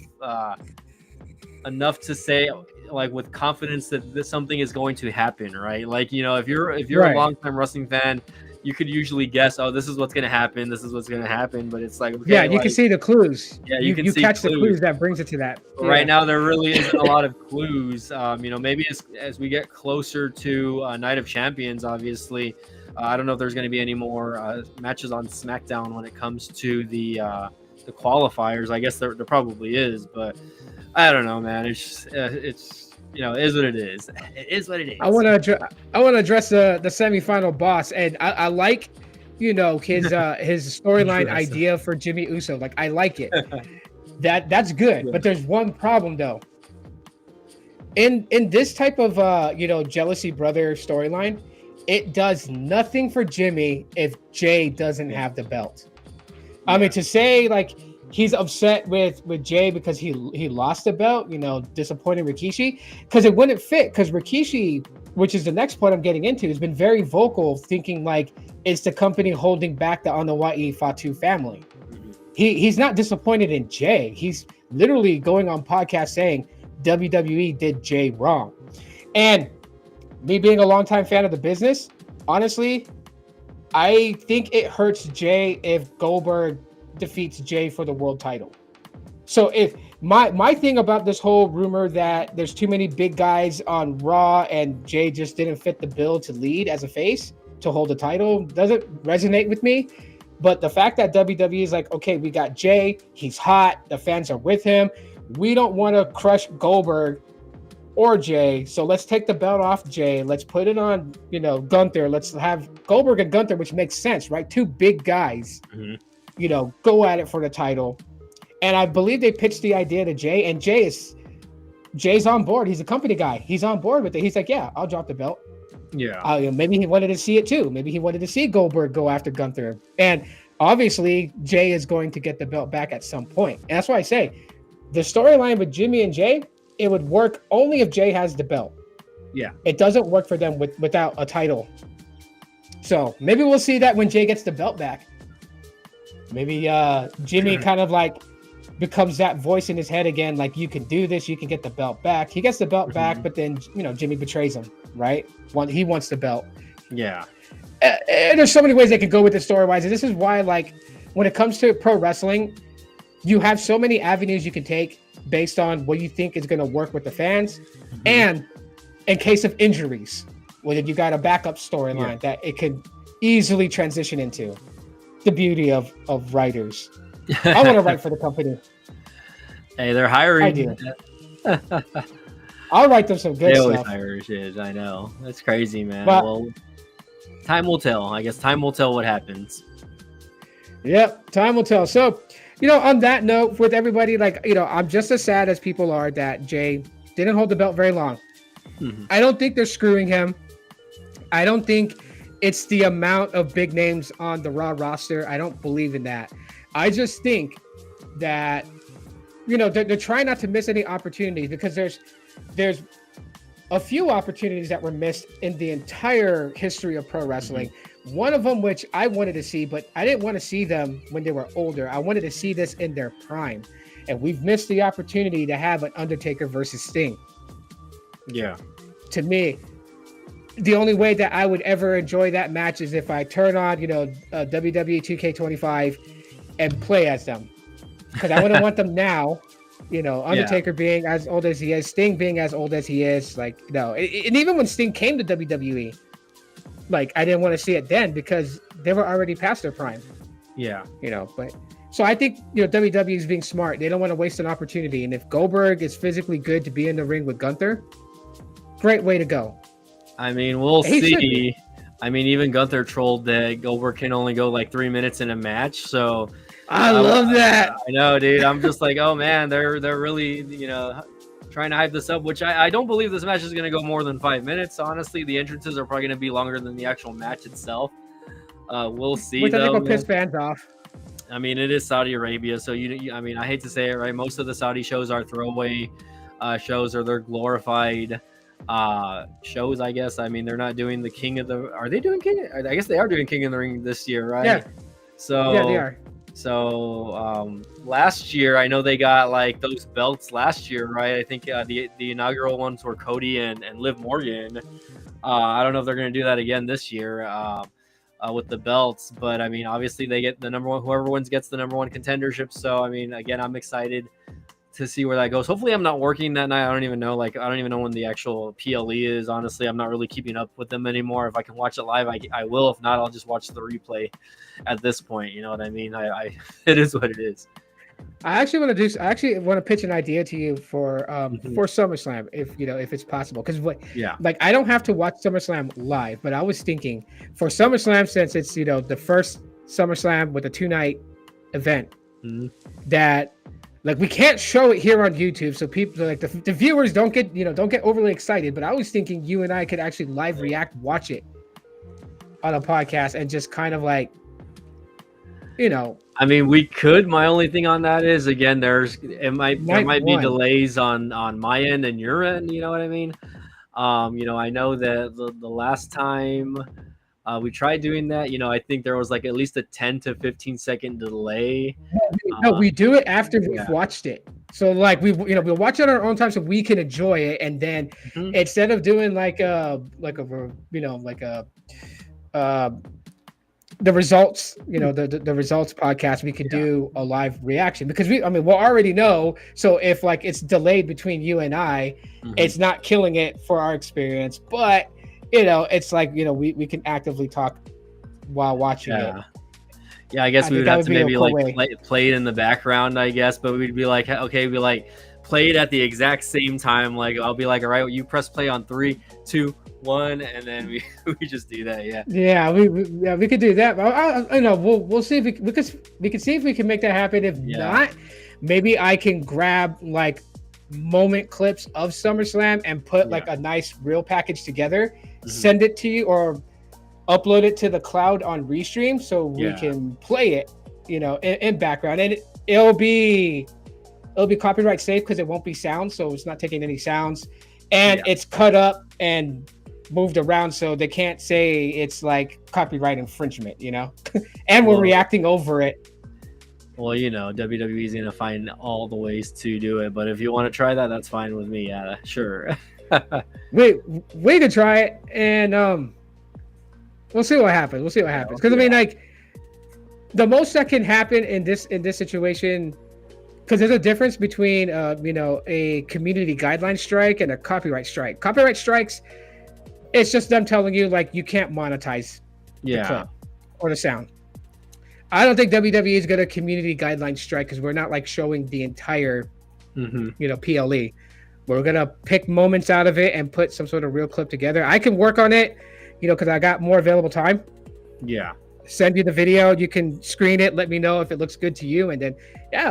S1: to say, like, with confidence that something is going to happen, right? Like, you know, if you're a long-time wrestling fan, you could usually guess, oh, this is what's going to happen. This is what's going to happen. But it's like, okay,
S2: you can see the clues.
S1: Yeah, you can see
S2: catch
S1: clues.
S2: The clues that brings it to that.
S1: Right now, there really isn't a lot of clues. You know, maybe as we get closer to Night of Champions, obviously, I don't know if there's going to be any more matches on SmackDown when it comes to the qualifiers. I guess there probably is, but I don't know, man. It's it is what it is. It is what it is.
S2: I want to address the semifinal boss, and I like, his storyline idea for Jimmy Uso. Like, I like it. That's good.
S1: Yeah.
S2: But there's one problem though. In this type of jealousy brother storyline, it does nothing for Jimmy if Jay doesn't have the belt. I mean, to say like he's upset with Jay because he lost the belt, disappointing Rikishi, because it wouldn't fit. Because Rikishi, which is the next point I'm getting into, has been very vocal, thinking like it's the company holding back the Anoa'i Fatu family. He's not disappointed in Jay. He's literally going on podcast saying WWE did Jay wrong. And me being a longtime fan of the business, honestly, I think it hurts Jay if Goldberg defeats Jay for the world title. So if my thing about this whole rumor that there's too many big guys on Raw and Jay just didn't fit the bill to lead as a face to hold the title doesn't resonate with me. But the fact that WWE is like, okay, we got Jay, he's hot, the fans are with him. We don't want to crush Goldberg or Jay, so let's take the belt off Jay. Let's put it on, Gunther. Let's have Goldberg and Gunther, which makes sense, right? Two big guys, go at it for the title. And I believe they pitched the idea to Jay, and Jay's on board. He's a company guy. He's on board with it. He's like, yeah, I'll drop the belt.
S1: Yeah.
S2: Maybe he wanted to see it too. Maybe he wanted to see Goldberg go after Gunther. And obviously, Jay is going to get the belt back at some point. And that's why I say the storyline with Jimmy and Jay, it would work only if Jay has the belt.
S1: Yeah.
S2: It doesn't work for them without a title. So maybe we'll see that when Jay gets the belt back. Maybe Jimmy kind of like becomes that voice in his head again, like, you can do this, you can get the belt back. He gets the belt back, but then, Jimmy betrays him, right? He wants the belt.
S1: Yeah.
S2: And there's so many ways they could go with it story-wise. And this is why, like, when it comes to pro wrestling, you have so many avenues you can take based on what you think is going to work with the fans. And in case of injuries, whether you got a backup storyline that it could easily transition into. The beauty of writers. I want to write for the company.
S1: Hey, they're hiring.
S2: I do. I'll write them some good
S1: they always
S2: stuff.
S1: hire shit. I know. That's crazy, man.
S2: But,
S1: well, time will tell. I guess time will tell what happens.
S2: Yep, time will tell. So, on that note, with everybody, like, I'm just as sad as people are that Jay didn't hold the belt very long. I don't think they're screwing him. I don't think it's the amount of big names on the Raw roster. I don't believe in that. I just think that, they're trying not to miss any opportunities, because there's a few opportunities that were missed in the entire history of pro wrestling. One of them, which I wanted to see, but I didn't want to see them when they were older. I wanted to see this in their prime. And we've missed the opportunity to have an Undertaker versus Sting.
S1: Yeah.
S2: To me, the only way that I would ever enjoy that match is if I turn on, WWE 2K25 and play as them. Because I wouldn't want them now, Undertaker being as old as he is, Sting being as old as he is. Like, no. And even when Sting came to WWE, like, I didn't want to see it then because they were already past their prime.
S1: Yeah.
S2: But so I think, WWE is being smart. They don't want to waste an opportunity. And if Goldberg is physically good to be in the ring with Gunther, great way to go.
S1: I mean, we'll see. I mean, even Gunther trolled that Goldberg can only go like 3 minutes in a match. So
S2: I love that.
S1: I know, dude. I'm just like, oh man, they're really, trying to hype this up, which I don't believe this match is going to go more than 5 minutes. Honestly, the entrances are probably going to be longer than the actual match itself. We'll see.
S2: Which I think will piss fans off.
S1: I mean, it is Saudi Arabia, so I mean, I hate to say it, right? Most of the Saudi shows are throwaway shows, or they're glorified shows, I guess. I mean, they're not doing the King of the. Are they doing King? I guess they are doing King of the Ring this year, right?
S2: Yeah.
S1: So
S2: yeah, they are.
S1: So last year, I know they got like those belts last year, right? I think the inaugural ones were Cody and Liv Morgan. I don't know if they're going to do that again this year with the belts, but I mean, obviously they get the number one. Whoever wins gets the number one contendership. So I mean, again, I'm excited to see where that goes. Hopefully I'm not working that night. I don't even know when the actual PLE is. Honestly, I'm not really keeping up with them anymore. If I can watch it live, I will. If not, I'll just watch the replay at this point. You know what I mean? It is what it is.
S2: I actually want to do. I actually want to pitch an idea to you for SummerSlam, if it's possible. Because
S1: Yeah.
S2: like I don't have to watch SummerSlam live, but I was thinking for SummerSlam, since it's the first SummerSlam with a 2-night event, that like we can't show it here on YouTube, so people like the viewers don't get overly excited. But I was thinking you and I could actually live react, watch it on a podcast, and just kind of like,
S1: I mean, we could. My only thing on that is, again, there might be delays on my end and your end. You know what I mean? I know that the last time we tried doing that, I think there was like at least a 10 to 15-second delay.
S2: No, we do it after we've watched it. So like we'll watch it on our own time so we can enjoy it, and then instead of doing the results, the results podcast, we could do a live reaction, because we'll already know. So if like it's delayed between you and I, it's not killing it for our experience, but it's like, we can actively talk while watching it.
S1: Yeah, I guess we would have to maybe play it in the background, I guess, but we'd be like, okay, we like play it at the exact same time. Like I'll be like, all right, well, you press play on 3, 2, 1, and then we just do that.
S2: We could do that. We'll see if we can see if we can make that happen. If not, maybe I can grab like moment clips of SummerSlam and put like a nice reel package together, send it to you, or upload it to the cloud on Restream so we can play it, in background, and it'll be copyright safe because it won't be sound, so it's not taking any sounds, and it's cut up and moved around so they can't say it's like copyright infringement, and we're reacting over it.
S1: Well, WWE is gonna find all the ways to do it, but if you want to try that, that's fine with me. Yeah, sure.
S2: we could try it, and we'll see what happens. Because I mean, like, the most that can happen in this situation, because there's a difference between a community guideline strike and a copyright strike. Copyright strikes, it's just them telling you like you can't monetize the clip or the sound. I don't think WWE is going to community guideline strike, because we're not like showing the entire PLE. We're going to pick moments out of it and put some sort of real clip together. I can work on it, because I got more available time. Send you the video, you can screen it, let me know if it looks good to you, and then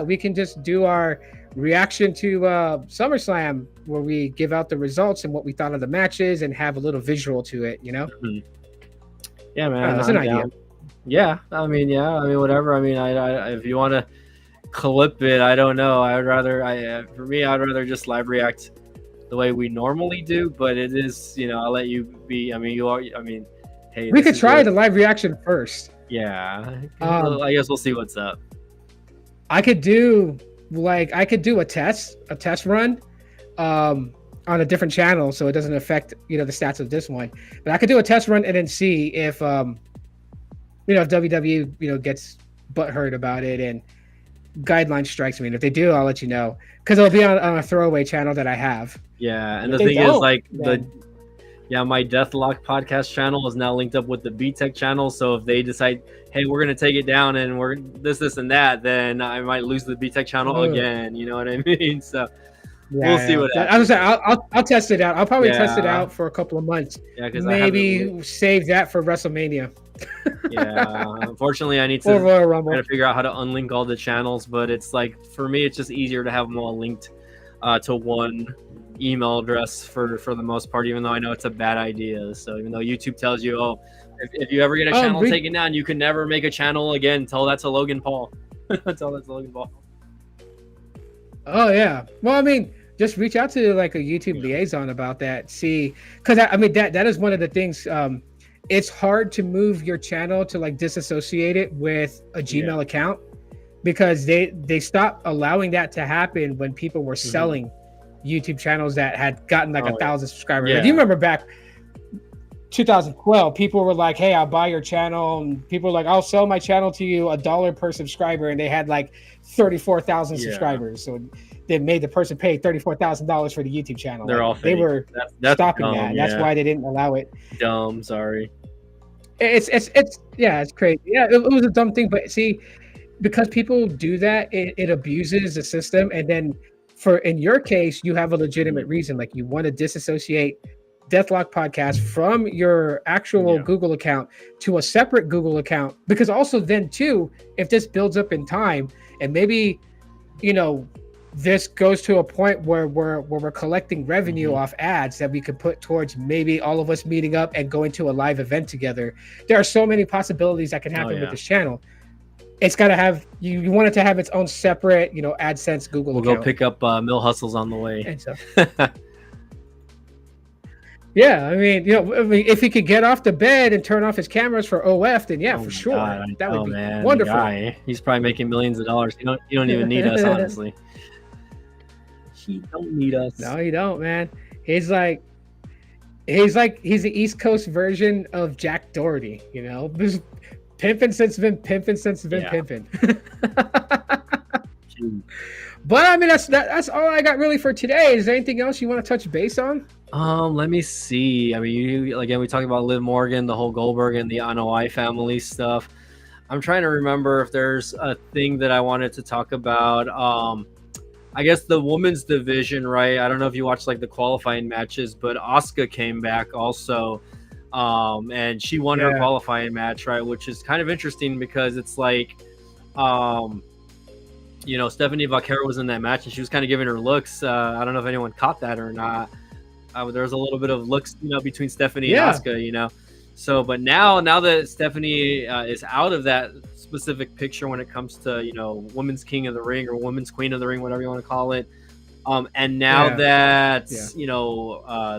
S2: we can just do our reaction to SummerSlam, where we give out the results and what we thought of the matches and have a little visual to it.
S1: Yeah, man,
S2: that's an idea.
S1: I mean, whatever. I mean, I if you want to clip it, I don't know. I'd rather just live react the way we normally do, but it is, I'll let you be. Hey,
S2: we could try the live reaction first.
S1: I guess we'll see what's up.
S2: I could do a test run on a different channel, so it doesn't affect the stats of this one, but I could do a test run and then see if WWE gets butthurt about it and guideline strikes me. And if they do, I'll let you know, because it'll be on a throwaway channel that I have.
S1: And the thing is, like, my Deathlock podcast channel is now linked up with the B-Tech channel, so if they decide, hey, we're gonna take it down and we're this and that, then I might lose the B-Tech channel again. You know what I mean? So we'll see what happens.
S2: I'll test it out. I'll probably test it out for a couple of months.
S1: Because
S2: maybe save that for WrestleMania.
S1: Unfortunately, I need to try to figure out how to unlink all the channels, but it's like, for me, it's just easier to have them all linked to one email address for the most part, even though I know it's a bad idea. So even though YouTube tells you, if you ever get a channel taken down, you can never make a channel again, tell that to Logan Paul.
S2: Oh yeah, well, I mean, just reach out to like a YouTube liaison about that. See, because that is one of the things. It's hard to move your channel to like disassociate it with a Gmail account, because they stopped allowing that to happen when people were selling YouTube channels that had gotten like 1,000 subscribers. If you remember back 2012, people were like, hey, I'll buy your channel, and people were like, I'll sell my channel to you $1 per subscriber, and they had like 34,000 subscribers, so they made the person pay $34,000 for the YouTube channel. They were stopping dumb, that. That's why they didn't allow it.
S1: Sorry.
S2: It's crazy. It was a dumb thing, but see, because people do that, it abuses the system. And then in your case, you have a legitimate reason, like you want to disassociate Deathlock Podcast from your actual Google account to a separate Google account, because also then too, if this builds up in time and maybe, this goes to a point where we're collecting revenue off ads that we could put towards maybe all of us meeting up and going to a live event together. There are so many possibilities that can happen with this channel. It's got to have, you want it to have its own separate, AdSense Google account.
S1: We'll go pick up Mill Hustles on the way.
S2: And so, yeah, I mean, if he could get off the bed and turn off his cameras for OF, then for sure.
S1: God,
S2: that would be wonderful.
S1: He's probably making millions of dollars. You don't even need us, honestly. He don't need us.
S2: No, he don't, man. He's the East Coast version of Jack Doherty, pimping since been pimping. But I mean, that's all I got really for today. Is there anything else you want to touch base on?
S1: Let me see. I mean, we talked about Liv Morgan, the whole Goldberg and the Anoa'i family stuff. I'm trying to remember if there's a thing that I wanted to talk about. I guess the women's division, right? I don't know if you watched like the qualifying matches, but Asuka came back also, and she won her qualifying match, right? Which is kind of interesting because it's like, Stephanie Vaquero was in that match and she was kind of giving her looks. I don't know if anyone caught that or not. There was a little bit of looks, between Stephanie and Asuka, So, but now that Stephanie is out of that specific picture when it comes to, Women's King of the Ring or Women's Queen of the Ring, whatever you want to call it. And now that,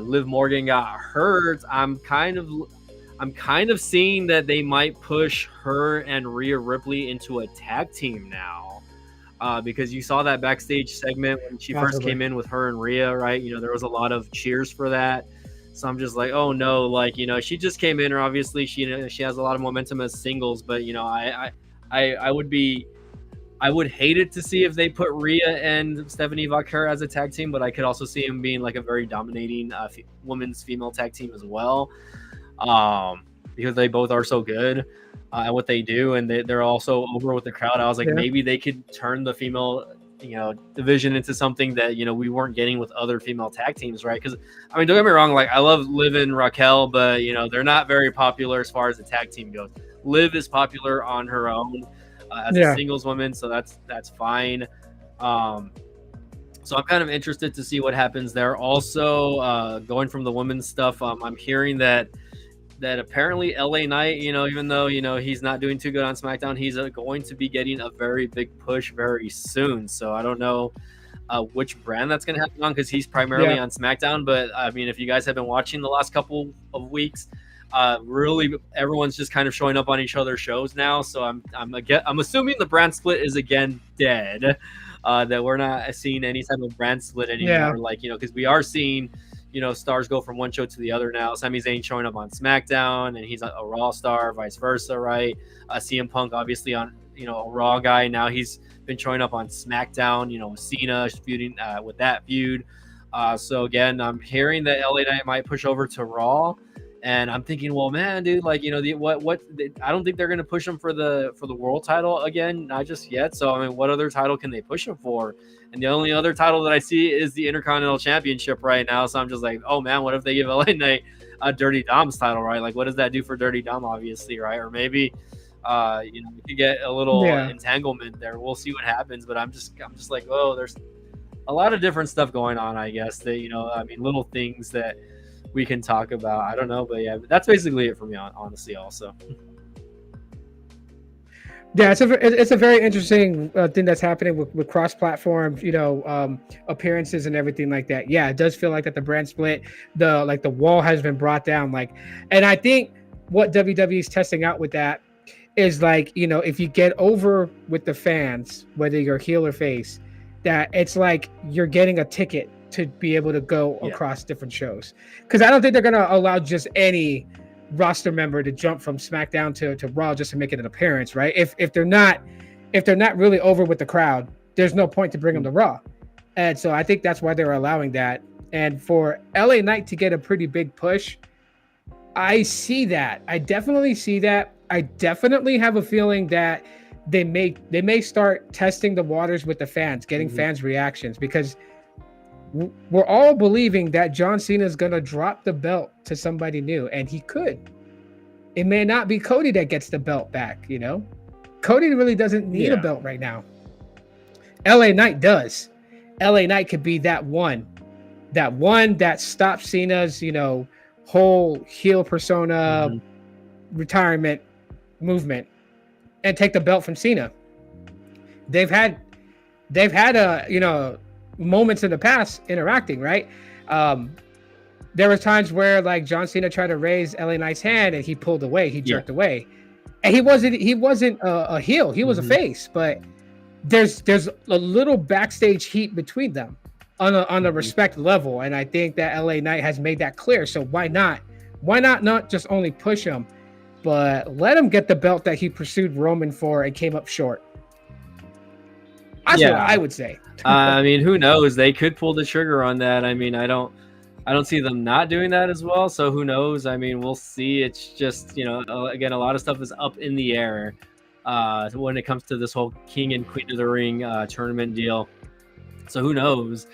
S1: Liv Morgan got hurt, I'm kind of seeing that they might push her and Rhea Ripley into a tag team now. Because you saw that backstage segment when she first came in with her and Rhea, right? There was a lot of cheers for that. So I'm just like, oh no, like, she just came in, or obviously she has a lot of momentum as singles, but I would hate it to see if they put Rhea and Stephanie Vaquero as a tag team, but I could also see him being like a very dominating women's female tag team as well, because they both are so good at what they do, and they're also over with the crowd. I was like, maybe they could turn the female division into something that we weren't getting with other female tag teams, right? Because I mean, don't get me wrong, like I love Liv and Raquel, but they're not very popular as far as the tag team goes. Liv is popular on her own as a singles woman, so that's fine. So I'm kind of interested to see what happens there. Also, going from the women's stuff, I'm hearing that apparently LA Knight, even though, he's not doing too good on SmackDown, he's going to be getting a very big push very soon. So I don't know which brand that's going to happen on, because he's primarily on SmackDown. But I mean, if you guys have been watching the last couple of weeks, really everyone's just kind of showing up on each other's shows now. So I'm assuming the brand split is again dead, that we're not seeing any type of brand split anymore. Like, because we are seeing stars go from one show to the other now. Sami Zayn showing up on SmackDown, and he's a Raw star, vice versa, right? CM Punk obviously on a Raw guy. Now he's been showing up on SmackDown. Cena feuding with that feud. So again, I'm hearing that LA Knight might push over to Raw, and I'm thinking, well, man, dude, like I don't think they're gonna push him for the world title again, not just yet. So I mean, what other title can they push him for? And the only other title that I see is the Intercontinental Championship right now. So I'm just like, oh man, what if they give LA Knight a Dirty Dom's title, right? Like, what does that do for Dirty Dom, obviously, right? Or maybe, we could get a little entanglement there. We'll see what happens. But I'm just like, oh, there's a lot of different stuff going on, I guess, that, I mean, little things that we can talk about. I don't know, but yeah, that's basically it for me, honestly, also.
S2: Yeah, it's a very interesting thing that's happening with cross-platform, appearances and everything like that. Yeah, it does feel like that the brand split, the wall has been brought down. Like, and I think what WWE is testing out with that is like, if you get over with the fans, whether you're heel or face, that it's like you're getting a ticket to be able to go across different shows. Because I don't think they're gonna allow just any roster member to jump from SmackDown to Raw just to make it an appearance, right? If they're not really over with the crowd, there's no point to bring them to Raw. And so I think that's why they're allowing that. And for LA Knight to get a pretty big push, I see that. I definitely see that. I definitely have a feeling that they may start testing the waters with the fans, getting fans' reactions, because we're all believing that John Cena is going to drop the belt to somebody new, and he could. It may not be Cody that gets the belt back, you know? Cody really doesn't need a belt right now. LA Knight does. LA Knight could be that one that stops Cena's, you know, whole heel persona retirement movement and take the belt from Cena. They've had you know, moments in the past interacting, right? There were times where like John Cena tried to raise LA Knight's hand and he pulled away, he jerked away. And he wasn't a heel, he was a face, but there's a little backstage heat between them on a respect level, and I think that LA Knight has made that clear. So why not just only push him, but let him get the belt that he pursued Roman for and came up short. That's what I would say.
S1: I mean, who knows? They could pull the trigger on that. I mean, I don't see them not doing that as well. So who knows? I mean, we'll see. It's just, you know, again, a lot of stuff is up in the air when it comes to this whole King and Queen of the Ring tournament deal. So who knows?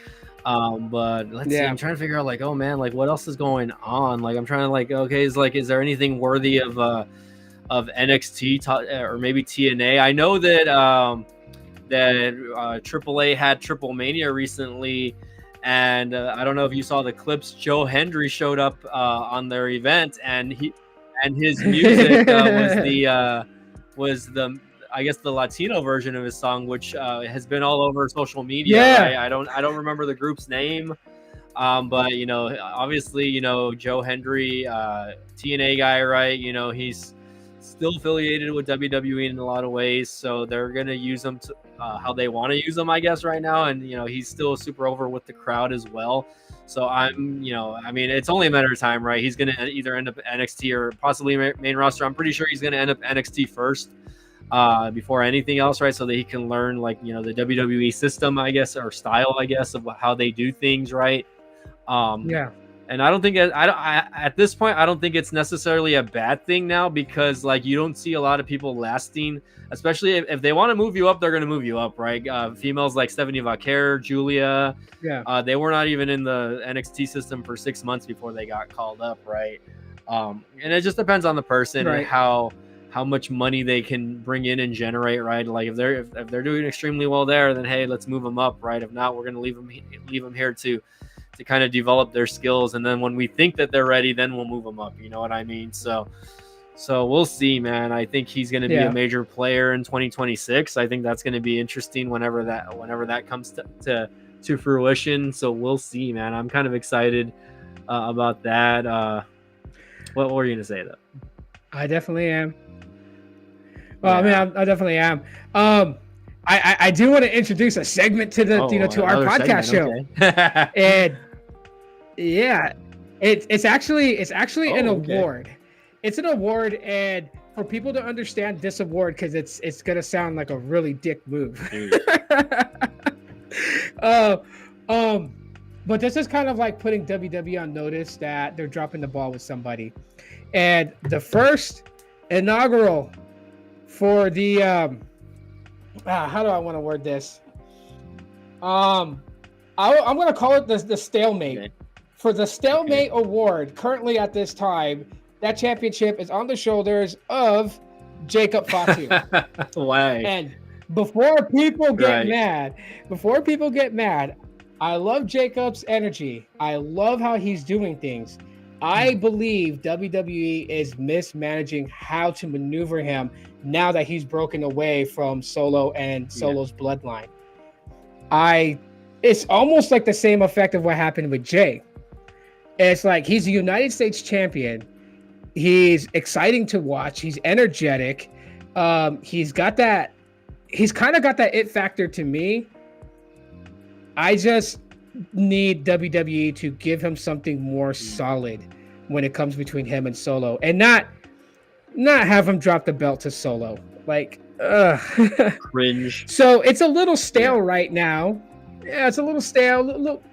S1: But let's see. I'm trying to figure out, like, oh man, like what else is going on? Like, I'm trying to like, okay, is there anything worthy of NXT or maybe TNA? I know that AAA had Triple Mania recently, and I don't know if you saw the clips. Joe Hendry showed up on their event, and his music was the I guess the Latino version of his song, which has been all over social media.
S2: Yeah.
S1: I don't remember the group's name, but you know, obviously, you know, Joe Hendry, TNA guy, right? You know, he's still affiliated with WWE in a lot of ways, so they're gonna use him to, how they want to use him, I guess, right now. And you know, he's still super over with the crowd as well. So I'm, you know, I mean, it's only a matter of time, right? He's gonna either end up NXT or possibly main roster. I'm pretty sure he's gonna end up NXT first before anything else, right? So that he can learn, like, you know, the WWE system, I guess, or style, I guess, of how they do things, right? And I don't think at this point, I don't think it's necessarily a bad thing now, because like you don't see a lot of people lasting, especially if they want to move you up, they're going to move you up, right? Females like Stephanie Vaquer, Julia, they were not even in the NXT system for 6 months before they got called up, right? And it just depends on the person and how much money they can bring in and generate, right? Like if they're doing extremely well there, then hey, let's move them up, right? If not, we're going to leave them here to kind of develop their skills, and then when we think that they're ready, then we'll move them up. You know what I mean? So we'll see, man. I think he's going to be a major player in 2026. I think that's going to be interesting whenever that comes to fruition. So we'll see, man. I'm kind of excited about that. What were you going to say though?
S2: I definitely am. Well, I mean, I definitely am. I do want to introduce a segment to the to our podcast show, and it's actually an award. It's an award, and for people to understand this award, because it's gonna sound like a really dick move. But this is kind of like putting WWE on notice that they're dropping the ball with somebody, and the first inaugural for the how do I want to word this? I'm going to call it the stalemate. Okay. For the stalemate award, currently at this time, that championship is on the shoulders of Jacob Fatu.
S1: Why?
S2: And before people get mad, I love Jacob's energy. I love how he's doing things. I believe WWE is mismanaging how to maneuver him now that he's broken away from Solo and Solo's bloodline. It's almost like the same effect of what happened with Jay. It's like he's a United States champion. He's exciting to watch. He's energetic. He's kind of got that it factor to me. I just need WWE to give him something more solid when it comes between him and Solo, and not have him drop the belt to Solo. Like,
S1: cringe.
S2: So it's a little stale right now. Yeah, it's a little stale,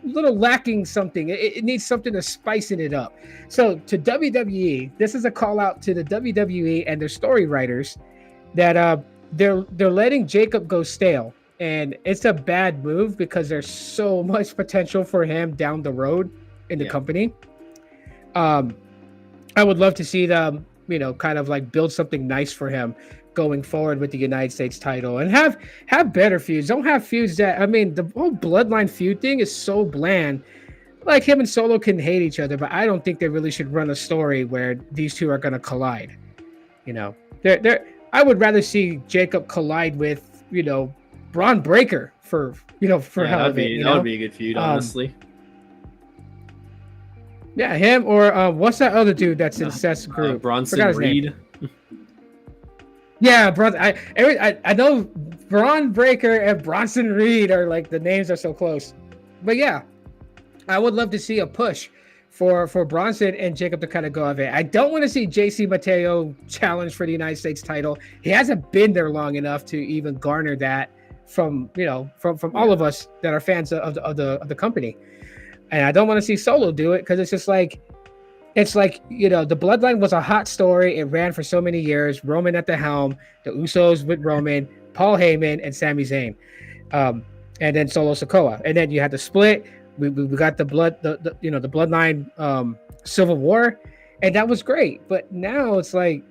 S2: little lacking something. It needs something to spicing it up. So to WWE, this is a call out to the WWE and their story writers that they're letting Jacob go stale, and it's a bad move because there's so much potential for him down the road in the company. I would love to see them, kind of like build something nice for him going forward with the United States title, and have better feuds. Don't have feuds that, I mean, the whole bloodline feud thing is so bland. Like, him and Solo can hate each other, but I don't think they really should run a story where these two are going to collide. They're I would rather see Jacob collide with, Braun Breaker for hell of it.
S1: That would be a good feud, honestly.
S2: Yeah, him or what's that other dude that's in Seth's group?
S1: Bronson Reed.
S2: Yeah, brother. I know Braun Breaker and Bronson Reed are like, the names are so close. But yeah, I would love to see a push for Bronson and Jacob to kind of go of it. I don't want to see JC Mateo challenge for the United States title. He hasn't been there long enough to even garner that from all of us that are fans of the company. And I don't want to see Solo do it because it's just like, the bloodline was a hot story. It ran for so many years. Roman at the helm, the Usos with Roman, Paul Heyman, and Sami Zayn, and then Solo Sikoa. And then you had the split. We got the bloodline civil war, and that was great. But now it's like,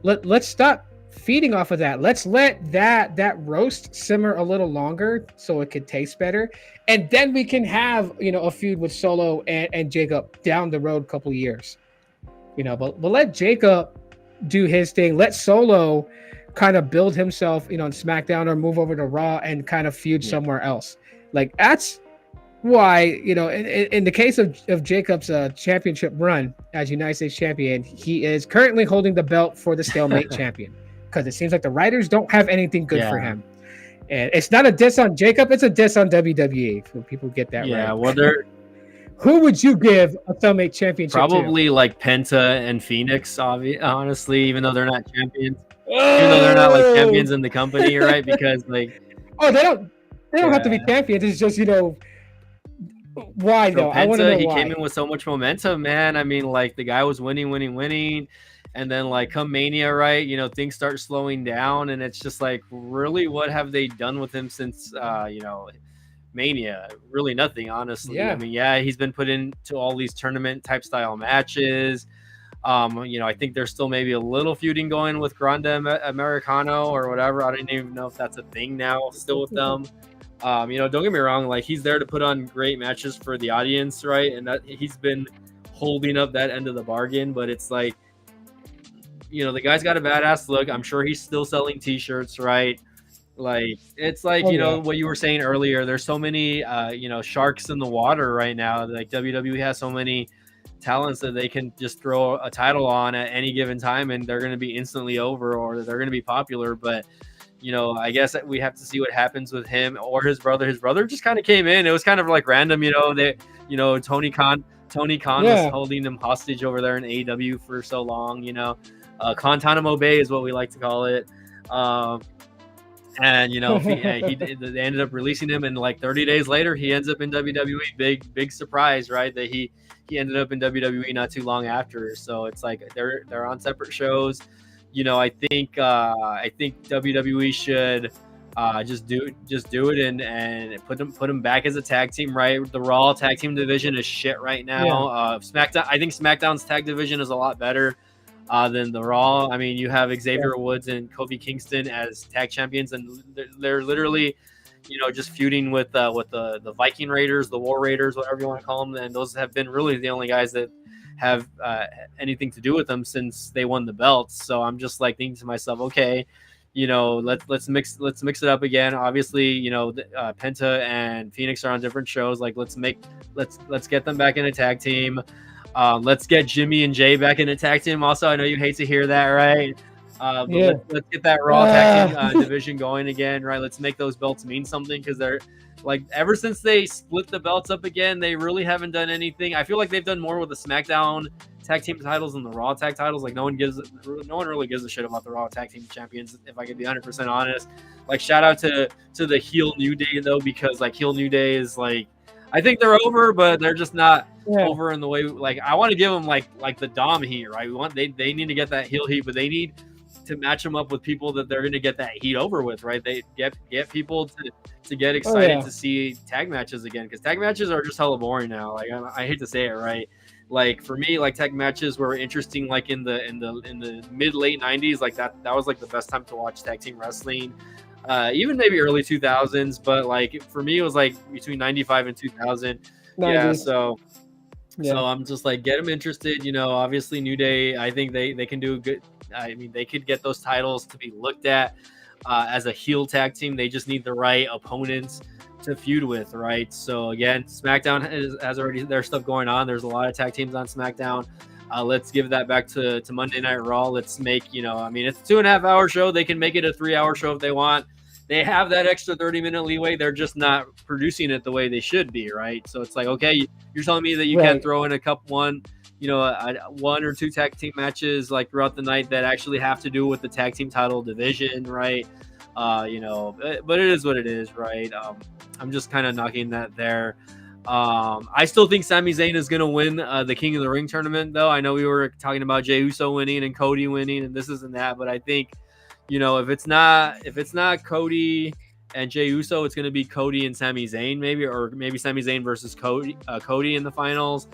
S2: let's stop feeding off of that. Let's let that roast simmer a little longer so it could taste better, and then we can have a feud with Solo and Jacob down the road, couple years. But let Jacob do his thing. Let Solo kind of build himself, on SmackDown, or move over to Raw and kind of feud somewhere else. Like, that's why, in the case of Jacob's championship run as United States champion, he is currently holding the belt for the stalemate champion, because it seems like the writers don't have anything good for him. And it's not a diss on Jacob, it's a diss on WWE. So people get that right.
S1: Yeah, well,
S2: who would you give a stalemate championship
S1: probably
S2: to?
S1: Like Penta and Phoenix, honestly, even though they're not champions. Even though they're not like champions in the company, right? Because like,
S2: they don't have to be champions. It's just, why though?
S1: Penta,
S2: I want to know
S1: he
S2: why.
S1: came in with so much momentum, man. I mean, like, the guy was winning, and then like come Mania, right? Things start slowing down, and it's just like, really, what have they done with him since Mania? Really nothing, honestly.
S2: Yeah.
S1: I mean, he's been put into all these tournament type style matches. I think there's still maybe a little feuding going with Grande Americano or whatever. I don't even know if that's a thing now still with them. Don't get me wrong, like, he's there to put on great matches for the audience, right? And that he's been holding up that end of the bargain, but it's like, the guy's got a badass look. I'm sure he's still selling t-shirts, right? Like, it's like, what you were saying earlier, there's so many sharks in the water right now. Like, WWE has so many talents that they can just throw a title on at any given time and they're going to be instantly over, or they're going to be popular. But I guess we have to see what happens with him or his brother. His brother just kind of came in. It was kind of like random, Tony Khan was holding him hostage over there in AEW for so long, Guantanamo Bay is what we like to call it. And they ended up releasing him, and like 30 days later, he ends up in WWE. Big surprise, right? That he ended up in WWE not too long after. So it's like they're on separate shows. I think WWE should just do it and put them back as a tag team, right? The Raw tag team division is shit right now. SmackDown, I think SmackDown's tag division is a lot better than the Raw. I mean, you have Xavier Woods and Kofi Kingston as tag champions, and they're literally, just feuding with the Viking Raiders, the War Raiders, whatever you want to call them. And those have been really the only guys that have anything to do with them since they won the belts. So I'm just like thinking to myself, okay, let's mix it up again. Obviously, Penta and Phoenix are on different shows. Like, let's get them back in a tag team. Let's get Jimmy and Jay back in a tag team. Also, I know you hate to hear that, right? But let's get that Raw tag team division going again, right? Let's make those belts mean something, because they're like, ever since they split the belts up again, they really haven't done anything. I feel like they've done more with the SmackDown tag team titles than the Raw tag titles. Like, no one really gives a shit about the Raw tag team champions, if I could be 100% honest. Like, shout out to the heel New Day though, because like heel New Day is like, I think they're over, but they're just not over in the way, like, I want to give them like the Dom heat, right? They need to get that heel heat, but they need to match them up with people that they're going to get that heat over with, right? They get people to get excited to see tag matches again, because tag matches are just hella boring now. Like I hate to say it, right? Like for me, like tag matches were interesting, like in the mid late 90s, like that was like the best time to watch tag team wrestling. Even maybe early 2000s, but like for me, it was like between 95 and 2000. 90s. Yeah, so I'm just like, get them interested. You know, obviously New Day, I think they can do a good. I mean, they could get those titles to be looked at as a heel tag team. They just need the right opponents to feud with, right? So again, SmackDown has already their stuff going on. There's a lot of tag teams on SmackDown. Let's give that back to Monday Night Raw. Let's make, you know, I mean, it's a 2.5 hour show. They can make it a 3 hour show if they want. They have that extra 30-minute leeway. They're just not producing it the way they should be, right? So it's like, okay, you're telling me that you can throw in one or two tag team matches like throughout the night that actually have to do with the tag team title division, right? You know, but it is what it is, right? I'm just kind of knocking that there. I still think Sami Zayn is going to win the King of the Ring tournament, though. I know we were talking about Jey Uso winning and Cody winning and this and that, but I think, you know, if it's not Cody and Jey Uso, it's going to be Cody and Sami Zayn, or maybe Sami Zayn versus Cody in the finals.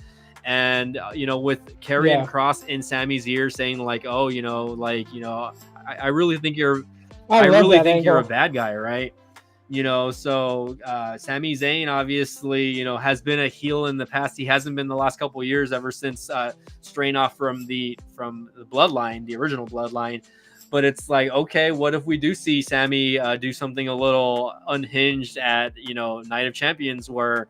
S1: And you know, with Karrion Kross in Sami's ear saying like, oh, you know, like, you know, I really think you're a bad guy, right? You know, so Sami Zayn obviously, you know, has been a heel in the past. He hasn't been the last couple of years, ever since straying off from the bloodline, the original bloodline. But it's like, okay, what if we do see Sami do something a little unhinged at, you know, Night of Champions, where,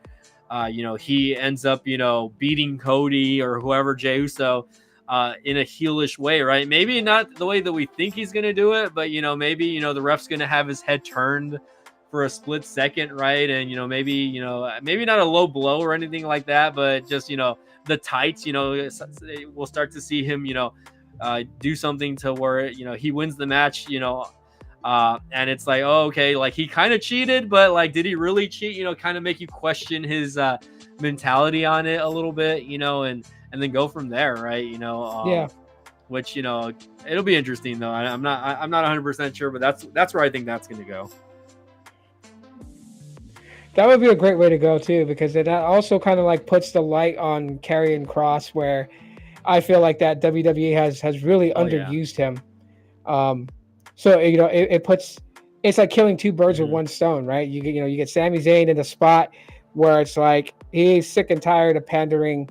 S1: you know, he ends up, you know, beating Cody or whoever, Jey Uso, in a heelish way, right? Maybe not the way that we think he's going to do it, but, you know, maybe, you know, the ref's going to have his head turned for a split second, right? And, you know, maybe not a low blow or anything like that, but just, you know, the tights, you know, we'll start to see him, you know, do something to where, you know, he wins the match, you know, and it's like, oh, okay, like he kind of cheated, but like, did he really cheat? You know, kind of make you question his mentality on it a little bit, you know, and then go from there, right? You know, which, you know, it'll be interesting though. I'm not 100% sure, but that's where I think that's going to go.
S2: That would be a great way to go too, because it also kind of like puts the light on Karrion Kross, where I feel like that WWE has really underused him. So, you know, it's like killing two birds with one stone, right? You get Sami Zayn in a spot where it's like he's sick and tired of pandering,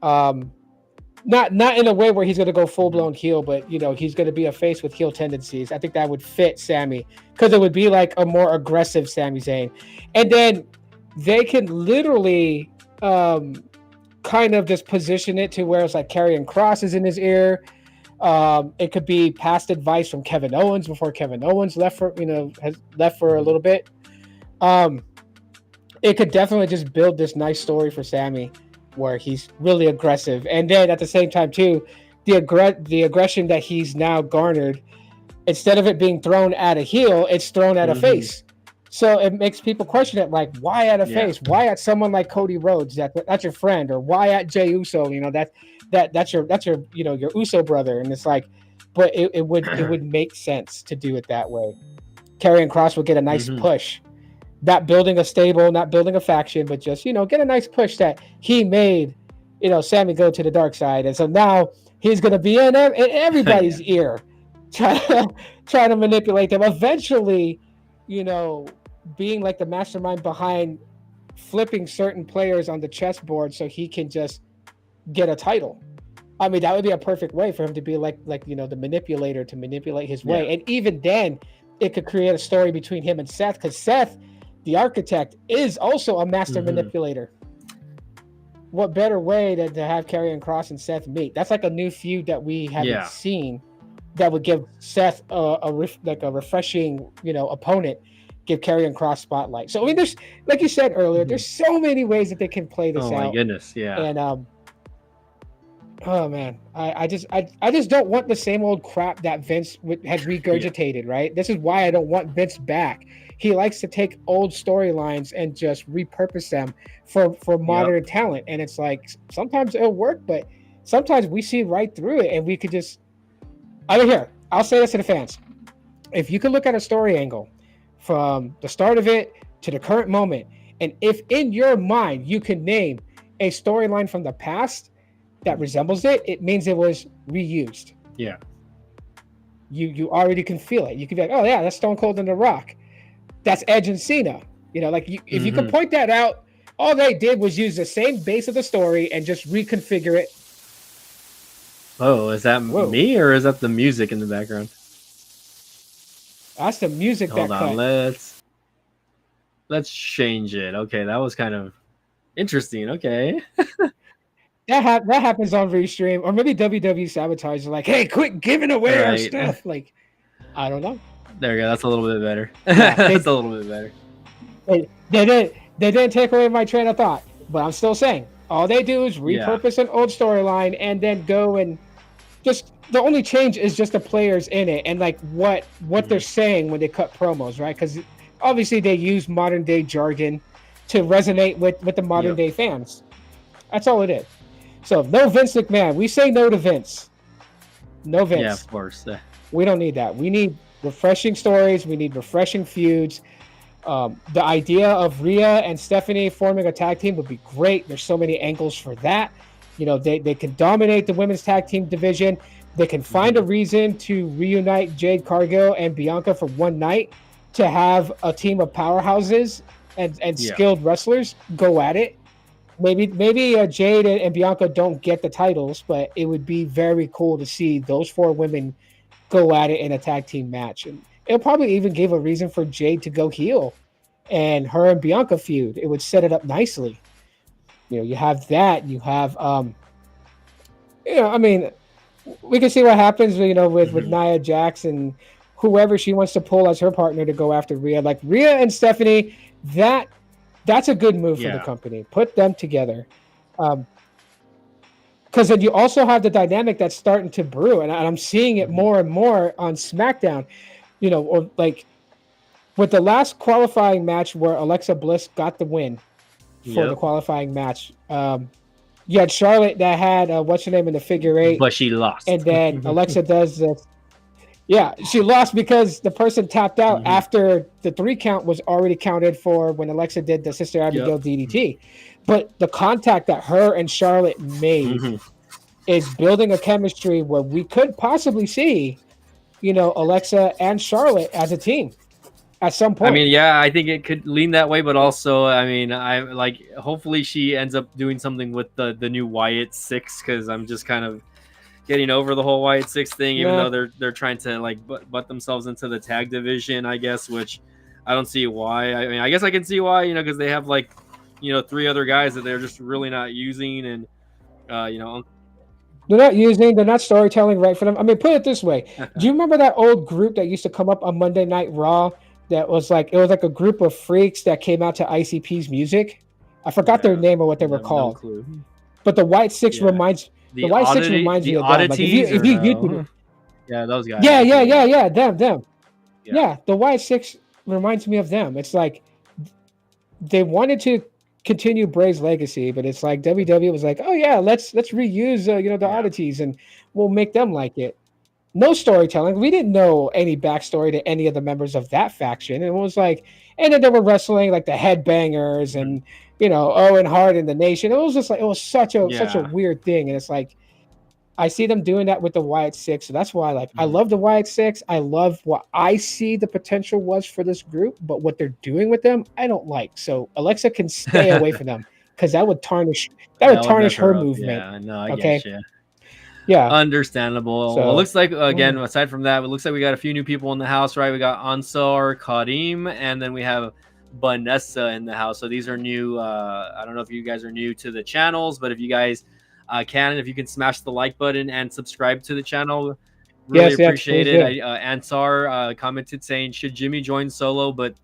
S2: not in a way where he's going to go full blown heel, but, you know, he's going to be a face with heel tendencies. I think that would fit Sami, because it would be like a more aggressive Sami Zayn, and then they can literally kind of just position it to where it's like Karrion Kross is in his ear. It could be past advice from Kevin Owens before Kevin Owens has left for a little bit. It could definitely just build this nice story for Sami, where he's really aggressive, and then at the same time too, the aggression that he's now garnered, instead of it being thrown at a heel, it's thrown at a face. So it makes people question it, like, why at a face? Why at someone like Cody Rhodes, that's your friend, or why at Jey Uso? You know, that's your you know, your Uso brother. And it's like, but it would make sense to do it that way. Karrion Kross would get a nice push, not building a stable, not building a faction, but just, you know, get a nice push that he made, you know, Sami go to the dark side, and so now he's gonna be in everybody's ear, trying to manipulate them. Eventually, you know, being like the mastermind behind flipping certain players on the chessboard so he can just get a title. I mean, that would be a perfect way for him to be like, you know, the manipulator, to manipulate his way. And even then, it could create a story between him and Seth, because Seth, the architect, is also a master manipulator. What better way to have Karrion Kross and Seth meet? That's like a new feud that we haven't seen, that would give Seth a refreshing, you know, opponent, give Karrion Kross spotlight. So I mean, there's, like you said earlier, there's so many ways that they can play this out. Oh my
S1: goodness, yeah.
S2: And oh man, I just don't want the same old crap that Vince had regurgitated, right? This is why I don't want Vince back. He likes to take old storylines and just repurpose them for modern talent. And it's like, sometimes it'll work, but sometimes we see right through it, and we could just, I mean, here, I'll say this to the fans. If you can look at a story angle from the start of it to the current moment, and if in your mind you can name a storyline from the past that resembles it, it means it was reused.
S1: Yeah.
S2: You already can feel it. You can be like, oh yeah, that's Stone Cold and The Rock. That's Edge and Cena. Like if you can point that out, all they did was use the same base of the story and just reconfigure it.
S1: Oh, is that me or is that the music in the background?
S2: That's the music.
S1: Hold on, let's change it. Okay, that was kind of interesting. Okay.
S2: That happens on Restream, or maybe WWE sabotage. Like, hey, quit giving away our stuff. Like, I don't know.
S1: There you go. That's a little bit better. Yeah, that's a little bit better.
S2: They didn't take away my train of thought, but I'm still saying all they do is repurpose an old storyline and then go and just the only change is just the players in it and like what they're saying when they cut promos, right? Because obviously they use modern day jargon to resonate with the modern day fans. That's all it is. So no Vince McMahon. We say no to Vince. No Vince.
S1: Yeah, of course.
S2: We don't need that. We need refreshing stories. We need refreshing feuds. The idea of Rhea and Stephanie forming a tag team would be great. There's so many angles for that. They can dominate the women's tag team division. They can find a reason to reunite Jade Cargill and Bianca for one night to have a team of powerhouses and skilled wrestlers go at it. Maybe Jade and Bianca don't get the titles, but it would be very cool to see those four women go at it in a tag team match. And it'll probably even give a reason for Jade to go heel and her and Bianca feud. It would set it up nicely. You have that. You have, I mean, we can see what happens, with Nia Jax and whoever she wants to pull as her partner to go after Rhea. Like Rhea and Stephanie, that's a good move for the company. Put them together. Because then you also have the dynamic that's starting to brew, and I'm seeing it more and more on SmackDown. Or like with the last qualifying match where Alexa Bliss got the win for the qualifying match. You had Charlotte that had what's her name in the figure eight,
S1: but she lost.
S2: And then Alexa does this. Yeah, she lost because the person tapped out after the 3 count was already counted for when Alexa did the Sister Abigail DDT. But the contact that her and Charlotte made is building a chemistry where we could possibly see, Alexa and Charlotte as a team at some point.
S1: I mean, I think it could lean that way, but also, I mean, hopefully she ends up doing something with the new Wyatt 6, because I'm just kind of getting over the whole Wyatt 6 thing, even though they're trying to like butt themselves into the tag division, I guess, which I don't see why. I mean, I guess I can see why, because they have 3 other guys that they're just really not using, and
S2: they're not using, they're not storytelling right for them. I mean, put it this way. Do you remember that old group that used to come up on Monday Night Raw that was like a group of freaks that came out to ICP's music? I forgot their name or what they were called. No clue. But the White Six reminds me of them. Like if you YouTube,
S1: those guys.
S2: Yeah, them. Yeah, the White Six reminds me of them. It's like they wanted to continue Bray's legacy, but it's like WWE was like, oh yeah, let's reuse the oddities and we'll make them like it. No storytelling. We didn't know any backstory to any of the members of that faction. It was like, and then they were wrestling like the Headbangers and Owen Hart and the Nation. It was just like, it was such a weird thing. And it's like, I see them doing that with the Wyatt Six. So that's why I love the Wyatt Six. I love what I see the potential was for this group, but what they're doing with them, I don't like. So Alexa can stay away from them because that would tarnish her movement.
S1: Yeah, no, I get you.
S2: Yeah,
S1: understandable. So, it looks like again, aside from that, it looks like we got a few new people in the house, right? We got Ansar Karim, and then we have Vanessa in the house. So these are new. I don't know if you guys are new to the channels, but if you guys if you can smash the like button and subscribe to the channel, really appreciate it. Ansar commented saying, should Jimmy join solo? But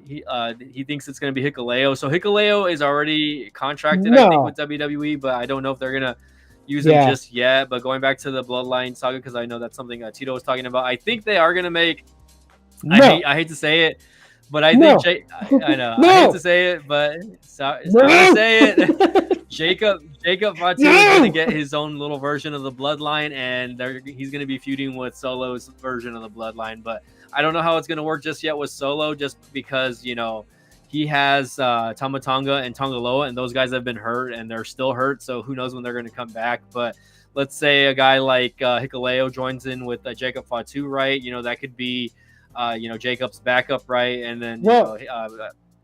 S1: he thinks it's going to be Hikuleo. So Hikuleo is already contracted, I think, with WWE, but I don't know if they're going to use him just yet. But going back to the Bloodline saga, because I know that's something Tito was talking about, I think they are going to make I hate to say it, but I think I know I hate to say it, but sorry to say it. Jacob Fatu is gonna get his own little version of the bloodline, and he's gonna be feuding with Solo's version of the bloodline. But I don't know how it's gonna work just yet with Solo, just because he has Tama Tonga and Tonga Loa, and those guys have been hurt and they're still hurt. So who knows when they're gonna come back? But let's say a guy like Hikuleo joins in with Jacob Fatu, right? That could be Jacob's backup, right? And then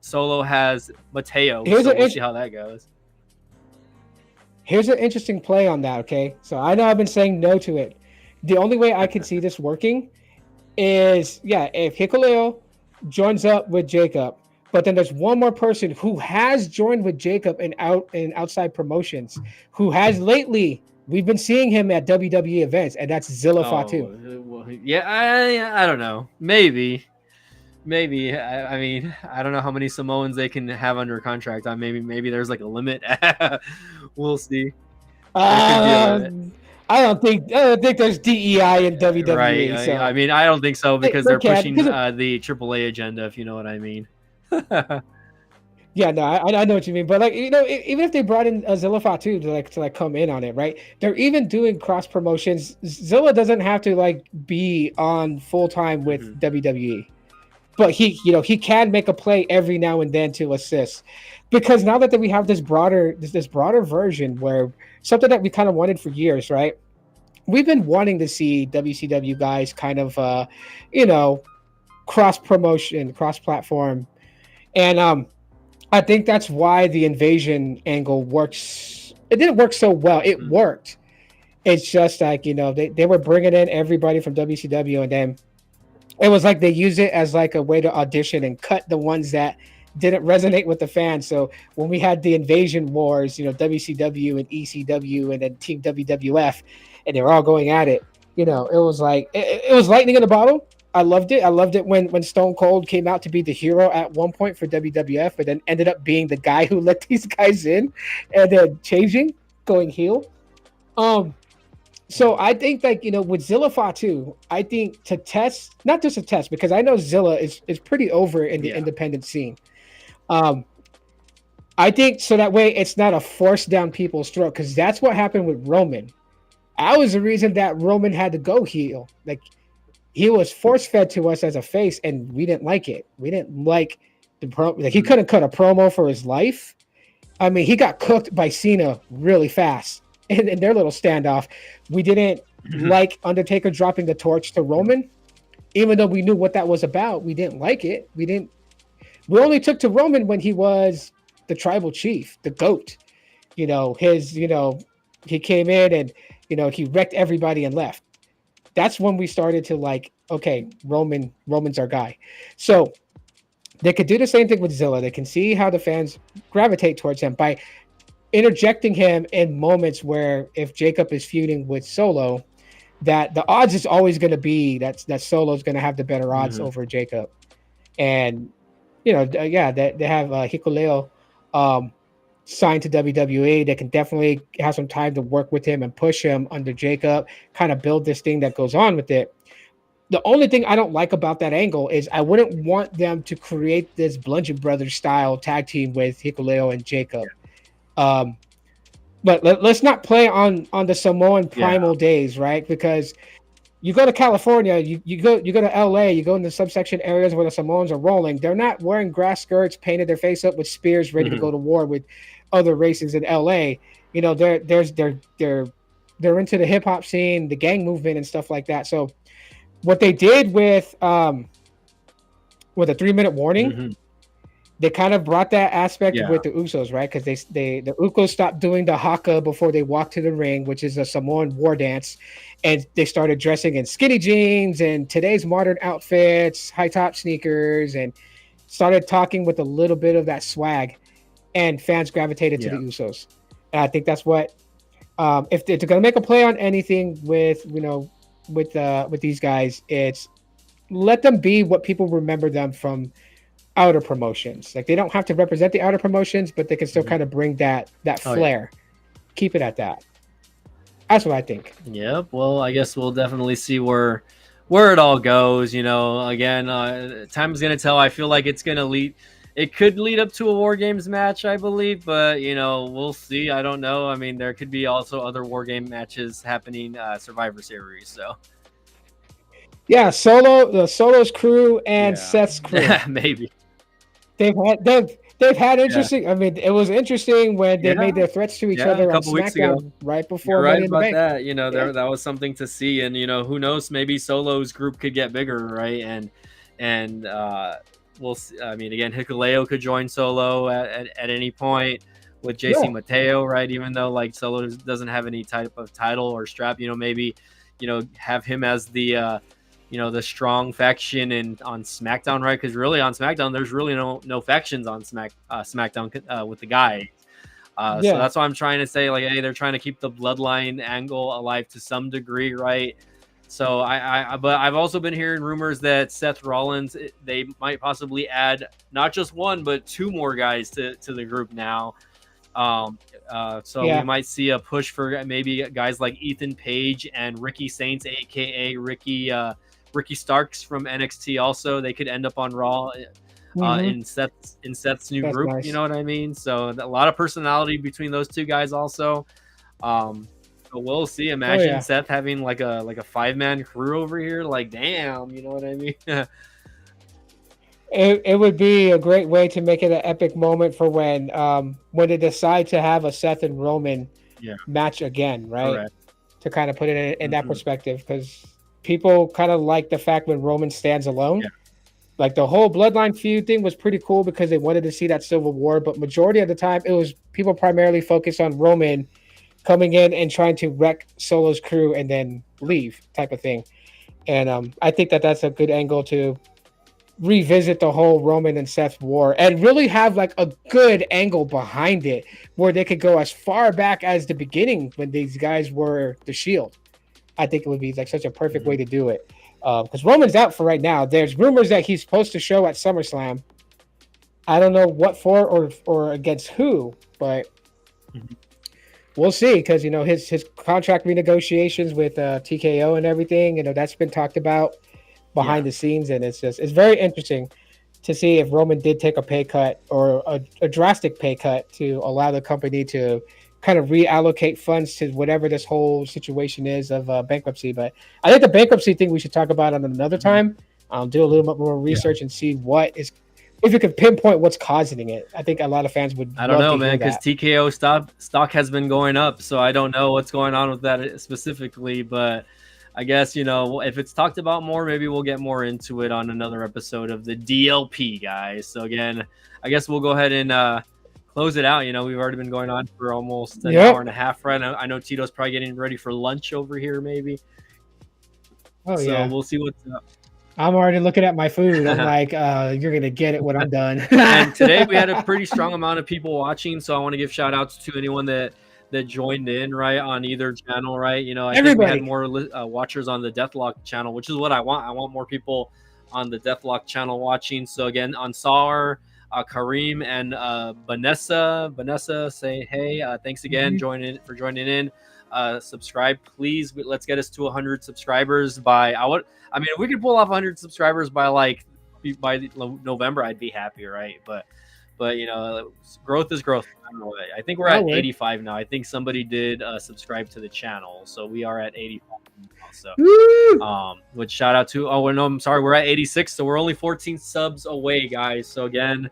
S1: Solo has Mateo, so we'll see how that goes.
S2: Here's an interesting play on that, okay? So I know I've been saying no to it. The only way I can see this working is, if Hikuleo joins up with Jacob, but then there's one more person who has joined with Jacob in outside promotions, who has lately, we've been seeing him at WWE events, and that's Zilla Fatu.
S1: Well, I don't know. Maybe. I mean, I don't know how many Samoans they can have under contract. Maybe there's like a limit. We'll see.
S2: I don't think there's DEI in WWE.
S1: Right.
S2: So.
S1: I mean, I don't think so, because they're pushing the AAA agenda, if you know what I mean.
S2: Yeah, no, I know what you mean, but even if they brought in Zilla Fatu to come in on it, right? They're even doing cross promotions. Zilla doesn't have to be on full time with WWE. But he can make a play every now and then to assist, because now that we have this broader version, where something that we kind of wanted for years, right? We've been wanting to see WCW guys kind of, cross promotion, cross platform, and I think that's why the invasion angle works. It didn't work so well. It worked. It's just they were bringing in everybody from WCW, and then it was like they used it as like a way to audition and cut the ones that didn't resonate with the fans. So when we had the invasion wars, WCW and ECW and then Team WWF, and they were all going at it, it was like it was lightning in a bottle. I loved it. I loved it when Stone Cold came out to be the hero at one point for WWF, but then ended up being the guy who let these guys in and then going heel. So I think with Zilla Fatu, I think to test, not just a test, because I know Zilla is pretty over in the independent scene. I think so that way it's not a force down people's throat, because that's what happened with Roman. That was the reason that Roman had to go heel. Like, he was force fed to us as a face, and we didn't like it. We didn't like he couldn't cut a promo for his life. I mean, he got cooked by Cena really fast in their little standoff. We didn't like Undertaker dropping the torch to Roman, even though we knew what that was about. We didn't like it. We only took to Roman when he was the tribal chief, the GOAT. He came in and he wrecked everybody and left. That's when we started to okay, Roman's our guy. So they could do the same thing with Zilla. They can see how the fans gravitate towards him by interjecting him in moments where, if Jacob is feuding with Solo, that the odds is always going to be that Solo's going to have the better odds over Jacob. And they have Hikuleo signed to WWE. They can definitely have some time to work with him and push him under Jacob, kind of build this thing that goes on with it. The only thing I don't like about that angle is I wouldn't want them to create this Bludgeon Brothers style tag team with Hikuleo and Jacob. But let's not play on the Samoan primal days, right? Because you go to California, you go to LA, you go in the subsection areas where the Samoans are rolling. They're not wearing grass skirts, painted their face up with spears, ready to go to war with other races in LA. They're into the hip hop scene, the gang movement, and stuff like that. So what they did with a 3-minute warning, they kind of brought that aspect with the Usos, right? Because the Usos stopped doing the haka before they walked to the ring, which is a Samoan war dance, and they started dressing in skinny jeans and today's modern outfits, high top sneakers, and started talking with a little bit of that swag, and fans gravitated to the Usos. And I think that's what, if they're going to make a play on anything with these guys, it's let them be what people remember them from outer promotions. Like, they don't have to represent the outer promotions, but they can still kind of bring that flair. Keep it at that. That's what I think.
S1: Yep. Well, I guess we'll definitely see where it all goes. Again, time is going to tell. I feel like it's going to lead. it could lead up to a War Games match, I believe, but we'll see. I don't know. I mean, there could be also other War Game matches happening, Survivor Series. So
S2: Yeah, the Solo's crew and
S1: yeah,
S2: Seth's crew.
S1: maybe.
S2: They've had
S1: Yeah,
S2: interesting. I mean, it was interesting when they
S1: yeah,
S2: made their threats to each
S1: yeah. A
S2: other on
S1: couple weeks ago.
S2: SmackDown right
S1: You're
S2: before
S1: right
S2: Money in the
S1: about
S2: Bank.
S1: that.
S2: Yeah.
S1: That was something to see, and who knows? Maybe Solo's group could get bigger, right? And we'll see. I mean, again, Hikuleo could join Solo at any point with JC
S2: Yeah.
S1: Mateo, right? Even though like Solo doesn't have any type of title or strap, maybe have him as the the strong faction on SmackDown, right? Because really on SmackDown, there's really no factions on SmackDown with the guys. So
S2: Yeah.
S1: that's why I'm trying to say, like, hey, they're trying to keep the bloodline angle alive to some degree, right? So but I've also been hearing rumors that Seth Rollins, they might possibly add not just one but two more guys to the group now. So
S2: Yeah.
S1: we might see a push for maybe guys like Ethan Page and Ricky Saints, aka Ricky Starks from NXT. Also, they could end up on Raw. In Seth's new
S2: That's
S1: group,
S2: nice.
S1: you know what I mean? So a lot of personality between those two guys also. So we'll see. Imagine Seth having like a 5-man crew over here. Like, damn, you know what I mean?
S2: It would be a great way to make it an epic moment for when they decide to have a Seth and Roman match again, right?
S1: Correct.
S2: To kind of put it in that perspective, because people kind of like the fact when Roman stands alone.
S1: Yeah.
S2: Like the whole bloodline feud thing was pretty cool because they wanted to see that civil war, but majority of the time it was people primarily focused on Roman coming in and trying to wreck Solo's crew and then leave type of thing. And I think that's a good angle to revisit the whole Roman and Seth war and really have like a good angle behind it where they could go as far back as the beginning when these guys were the Shield. I think it would be like such a perfect way to do it. Because Roman's out for right now. There's rumors that he's supposed to show at SummerSlam. I don't know what for or against who, but we'll see. Because his contract renegotiations with TKO and everything, that's been talked about behind the scenes, and it's very interesting to see if Roman did take a pay cut or a drastic pay cut to allow the company to kind of reallocate funds to whatever this whole situation is of bankruptcy. But I think the bankruptcy thing we should talk about on another time. I'll do a little bit more research and see if you could pinpoint what's causing it. I think a lot of fans would.
S1: I don't know, man, because TKO stock has been going up, so I don't know what's going on with that specifically. But I guess if it's talked about more, maybe we'll get more into it on another episode of the DLP, guys. So again, I guess we'll go ahead and close it out. We've already been going on for almost an hour and a half, right? I know Tito's probably getting ready for lunch over here, maybe.
S2: Oh,
S1: so we'll see what's up.
S2: I'm already looking at my food. I'm like, you're gonna get it when I'm done.
S1: And today we had a pretty strong amount of people watching, so I want to give shout outs to anyone that joined in, right, on either channel, right? I think we had more watchers on the Deathlock channel, which is what I want. I want more people on the Deathlock channel watching. So again, Ansar, Kareem, and Vanessa say hey. Thanks again for joining in. Subscribe, please. Let's get us to 100 subscribers if we could pull off 100 subscribers by November, I'd be happy, right? But growth is growth. I think we're at 85 now. I think somebody did subscribe to the channel, so we are at 85 now. So, which shout out to. Oh no, I'm sorry, we're at 86, so we're only 14 subs away, guys. So again,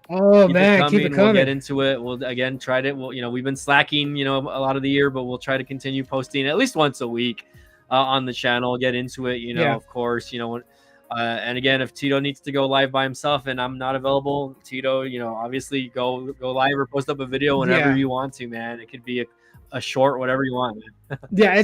S1: keep it coming. We'll get into it. We'll again try to. We've been slacking, a lot of the year, but we'll try to continue posting at least once a week on the channel. Get into it, of course. And again, if Tito needs to go live by himself and I'm not available, Tito, obviously go live or post up a video whenever you want to, man. It could be a short, whatever you want, man.
S2: Yeah,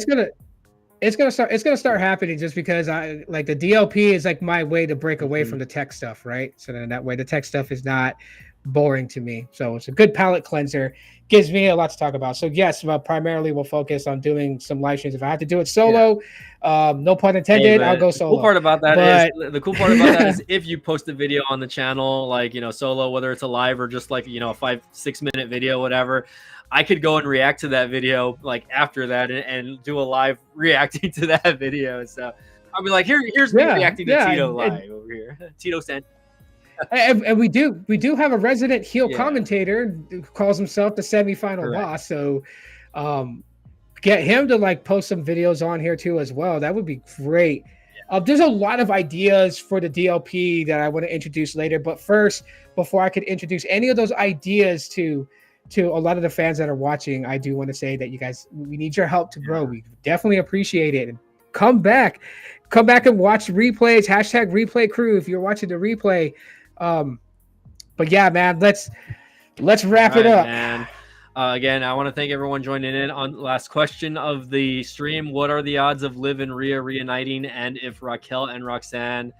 S2: it's gonna start happening just because I like the DLP is like my way to break away from the tech stuff, right? So then that way the tech stuff is not boring to me. So it's a good palate cleanser. Gives me a lot to talk about. So yes, primarily we'll focus on doing some live streams. If I have to do it solo, no pun intended, I'll go solo.
S1: The cool part about that is if you post a video on the channel, like solo, whether it's a live or just like a 5-6 minute video, whatever, I could go and react to that video like after that and do a live reacting to that video. So I'll be like, here's me reacting to Tito live over here. Tito sent.
S2: And we do have a resident heel
S1: Yeah.
S2: commentator who calls himself the semifinal
S1: Correct.
S2: boss. So get him to like post some videos on here too as well. That would be great. There's a lot of ideas for the DLP that I want to introduce later. But first, before I could introduce any of those ideas to a lot of the fans that are watching, I do want to say that you guys, we need your help to grow. We definitely appreciate it. And come back and watch replays. Hashtag replay crew if you're watching the replay. But yeah, man, let's wrap it up.
S1: Man. Again, I want to thank everyone joining in on the last question of the stream. What are the odds of Liv and Rhea reuniting, and if Raquel and Roxanne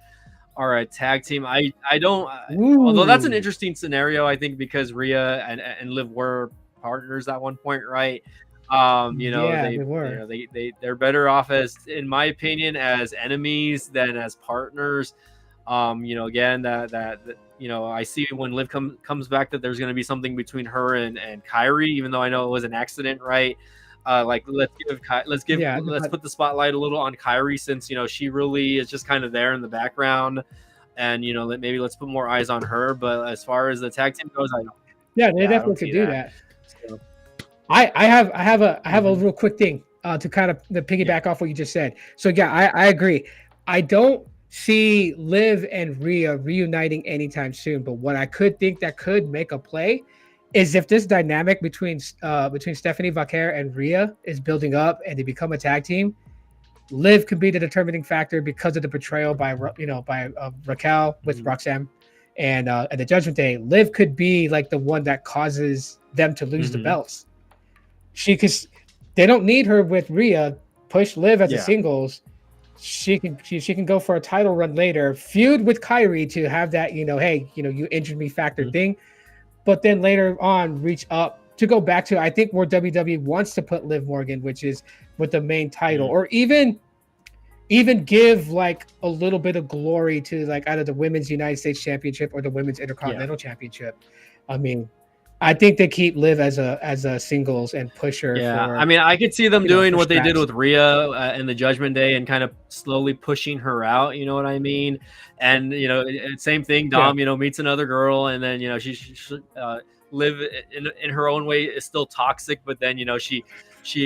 S1: are a tag team? I don't. Although that's an interesting scenario, I think, because Rhea and Liv were partners at one point, right? You know,
S2: Yeah,
S1: they
S2: were.
S1: You know, they're better off as, in my opinion, as enemies than as partners. You know, again, that you know, I see when Liv comes back that there's going to be something between her and Kyrie, even though I know it was an accident, right? Like let's put the spotlight a little on Kyrie, since, you know, she really is just kind of there in the background, and, you know, maybe let's put more eyes on her. But as far as the tag team goes,
S2: they definitely could do that. So. I have a real quick thing to kind of piggyback off what you just said. So yeah, I agree. I don't see Liv and Rhea reuniting anytime soon, but what I could think that could make a play is if this dynamic between Stephanie Vaquer and Rhea is building up and they become a tag team. Liv could be the determining factor because of the betrayal by Raquel with Roxanne, and at the Judgment Day, Liv could be like the one that causes them to lose the belts. They don't need her with Rhea. Push Liv as a singles. She can go for a title run later, feud with Kyrie to have that, you know, hey, you know, you injured me factor thing, but then later on reach up to go back to, I think, where WWE wants to put Liv Morgan, which is with the main title, or even give like a little bit of glory to like either the Women's United States Championship or the Women's Intercontinental Championship. I mean, I think they keep Liv as a singles and push her.
S1: Yeah, I mean, I could see them doing what they did with Rhea in the Judgment Day and kind of slowly pushing her out. You know what I mean? And, you know, same thing. Dom, you know, meets another girl, and then, you know, she Liv in her own way is still toxic, but then, you know,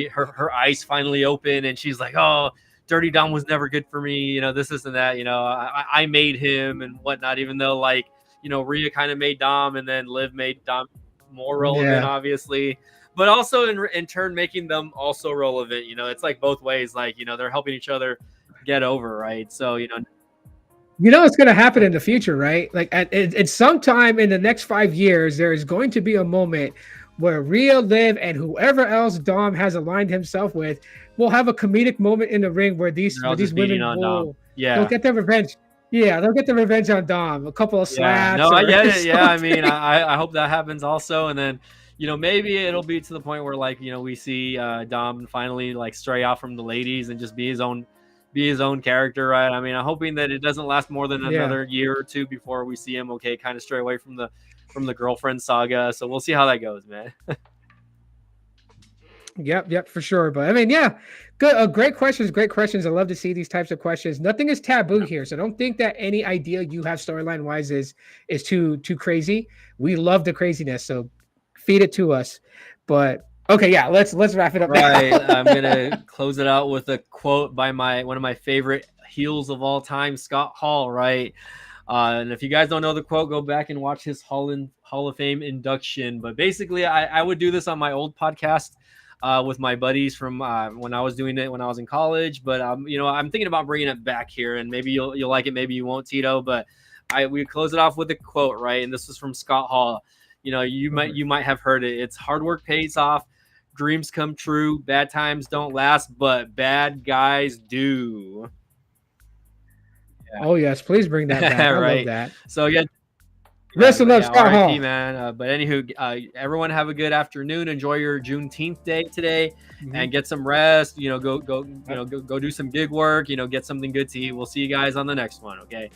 S1: her eyes finally open, and she's like, oh, Dirty Dom was never good for me. You know, this and that. You know, I made him and whatnot. Even though, like, you know, Rhea kind of made Dom, and then Liv made Dom more relevant, obviously, but also in turn making them also relevant. You know, it's like both ways. Like, you know, they're helping each other get over, right? So, you know
S2: what's going to happen in the future, right? Like at some time in the next 5 years, there is going to be a moment where Rhea, Liv, and whoever else Dom has aligned himself with will have a comedic moment in the ring where these women will they'll get their revenge. Yeah, they'll get the revenge on Dom. A couple of slaps.
S1: No, I get it. Yeah, I mean, I hope that happens also. And then, you know, maybe it'll be to the point where, like, you know, we see Dom finally like stray out from the ladies and just be his own character, right? I mean, I'm hoping that it doesn't last more than another year or two before we see him kind of stray away from the girlfriend saga. So we'll see how that goes, man.
S2: Yep, for sure. But I mean, yeah, good. Great questions. I love to see these types of questions. Nothing is taboo here, so don't think that any idea you have storyline wise is too crazy. We love the craziness, so feed it to us. But okay, yeah, let's wrap it up.
S1: Right, I'm gonna close it out with a quote by one of my favorite heels of all time, Scott Hall. Right. And if you guys don't know the quote, go back and watch his Hall of Fame induction. But basically, I would do this on my old podcast with my buddies from when I was doing it when I was in college. But you know, I'm thinking about bringing it back here, and maybe you'll like it, maybe you won't, Tito. But we close it off with a quote, right? And this is from Scott Hall. You know, you might have heard it. It's hard work pays off, dreams come true, bad times don't last, but bad guys do.
S2: Yeah. Oh yes, please bring that back. I love that.
S1: So yeah.
S2: Listen up, Scott Hall,
S1: man. But anywho, everyone have a good afternoon. Enjoy your Juneteenth day today, and get some rest. You know, go do some gig work. You know, get something good to eat. We'll see you guys on the next one. Okay.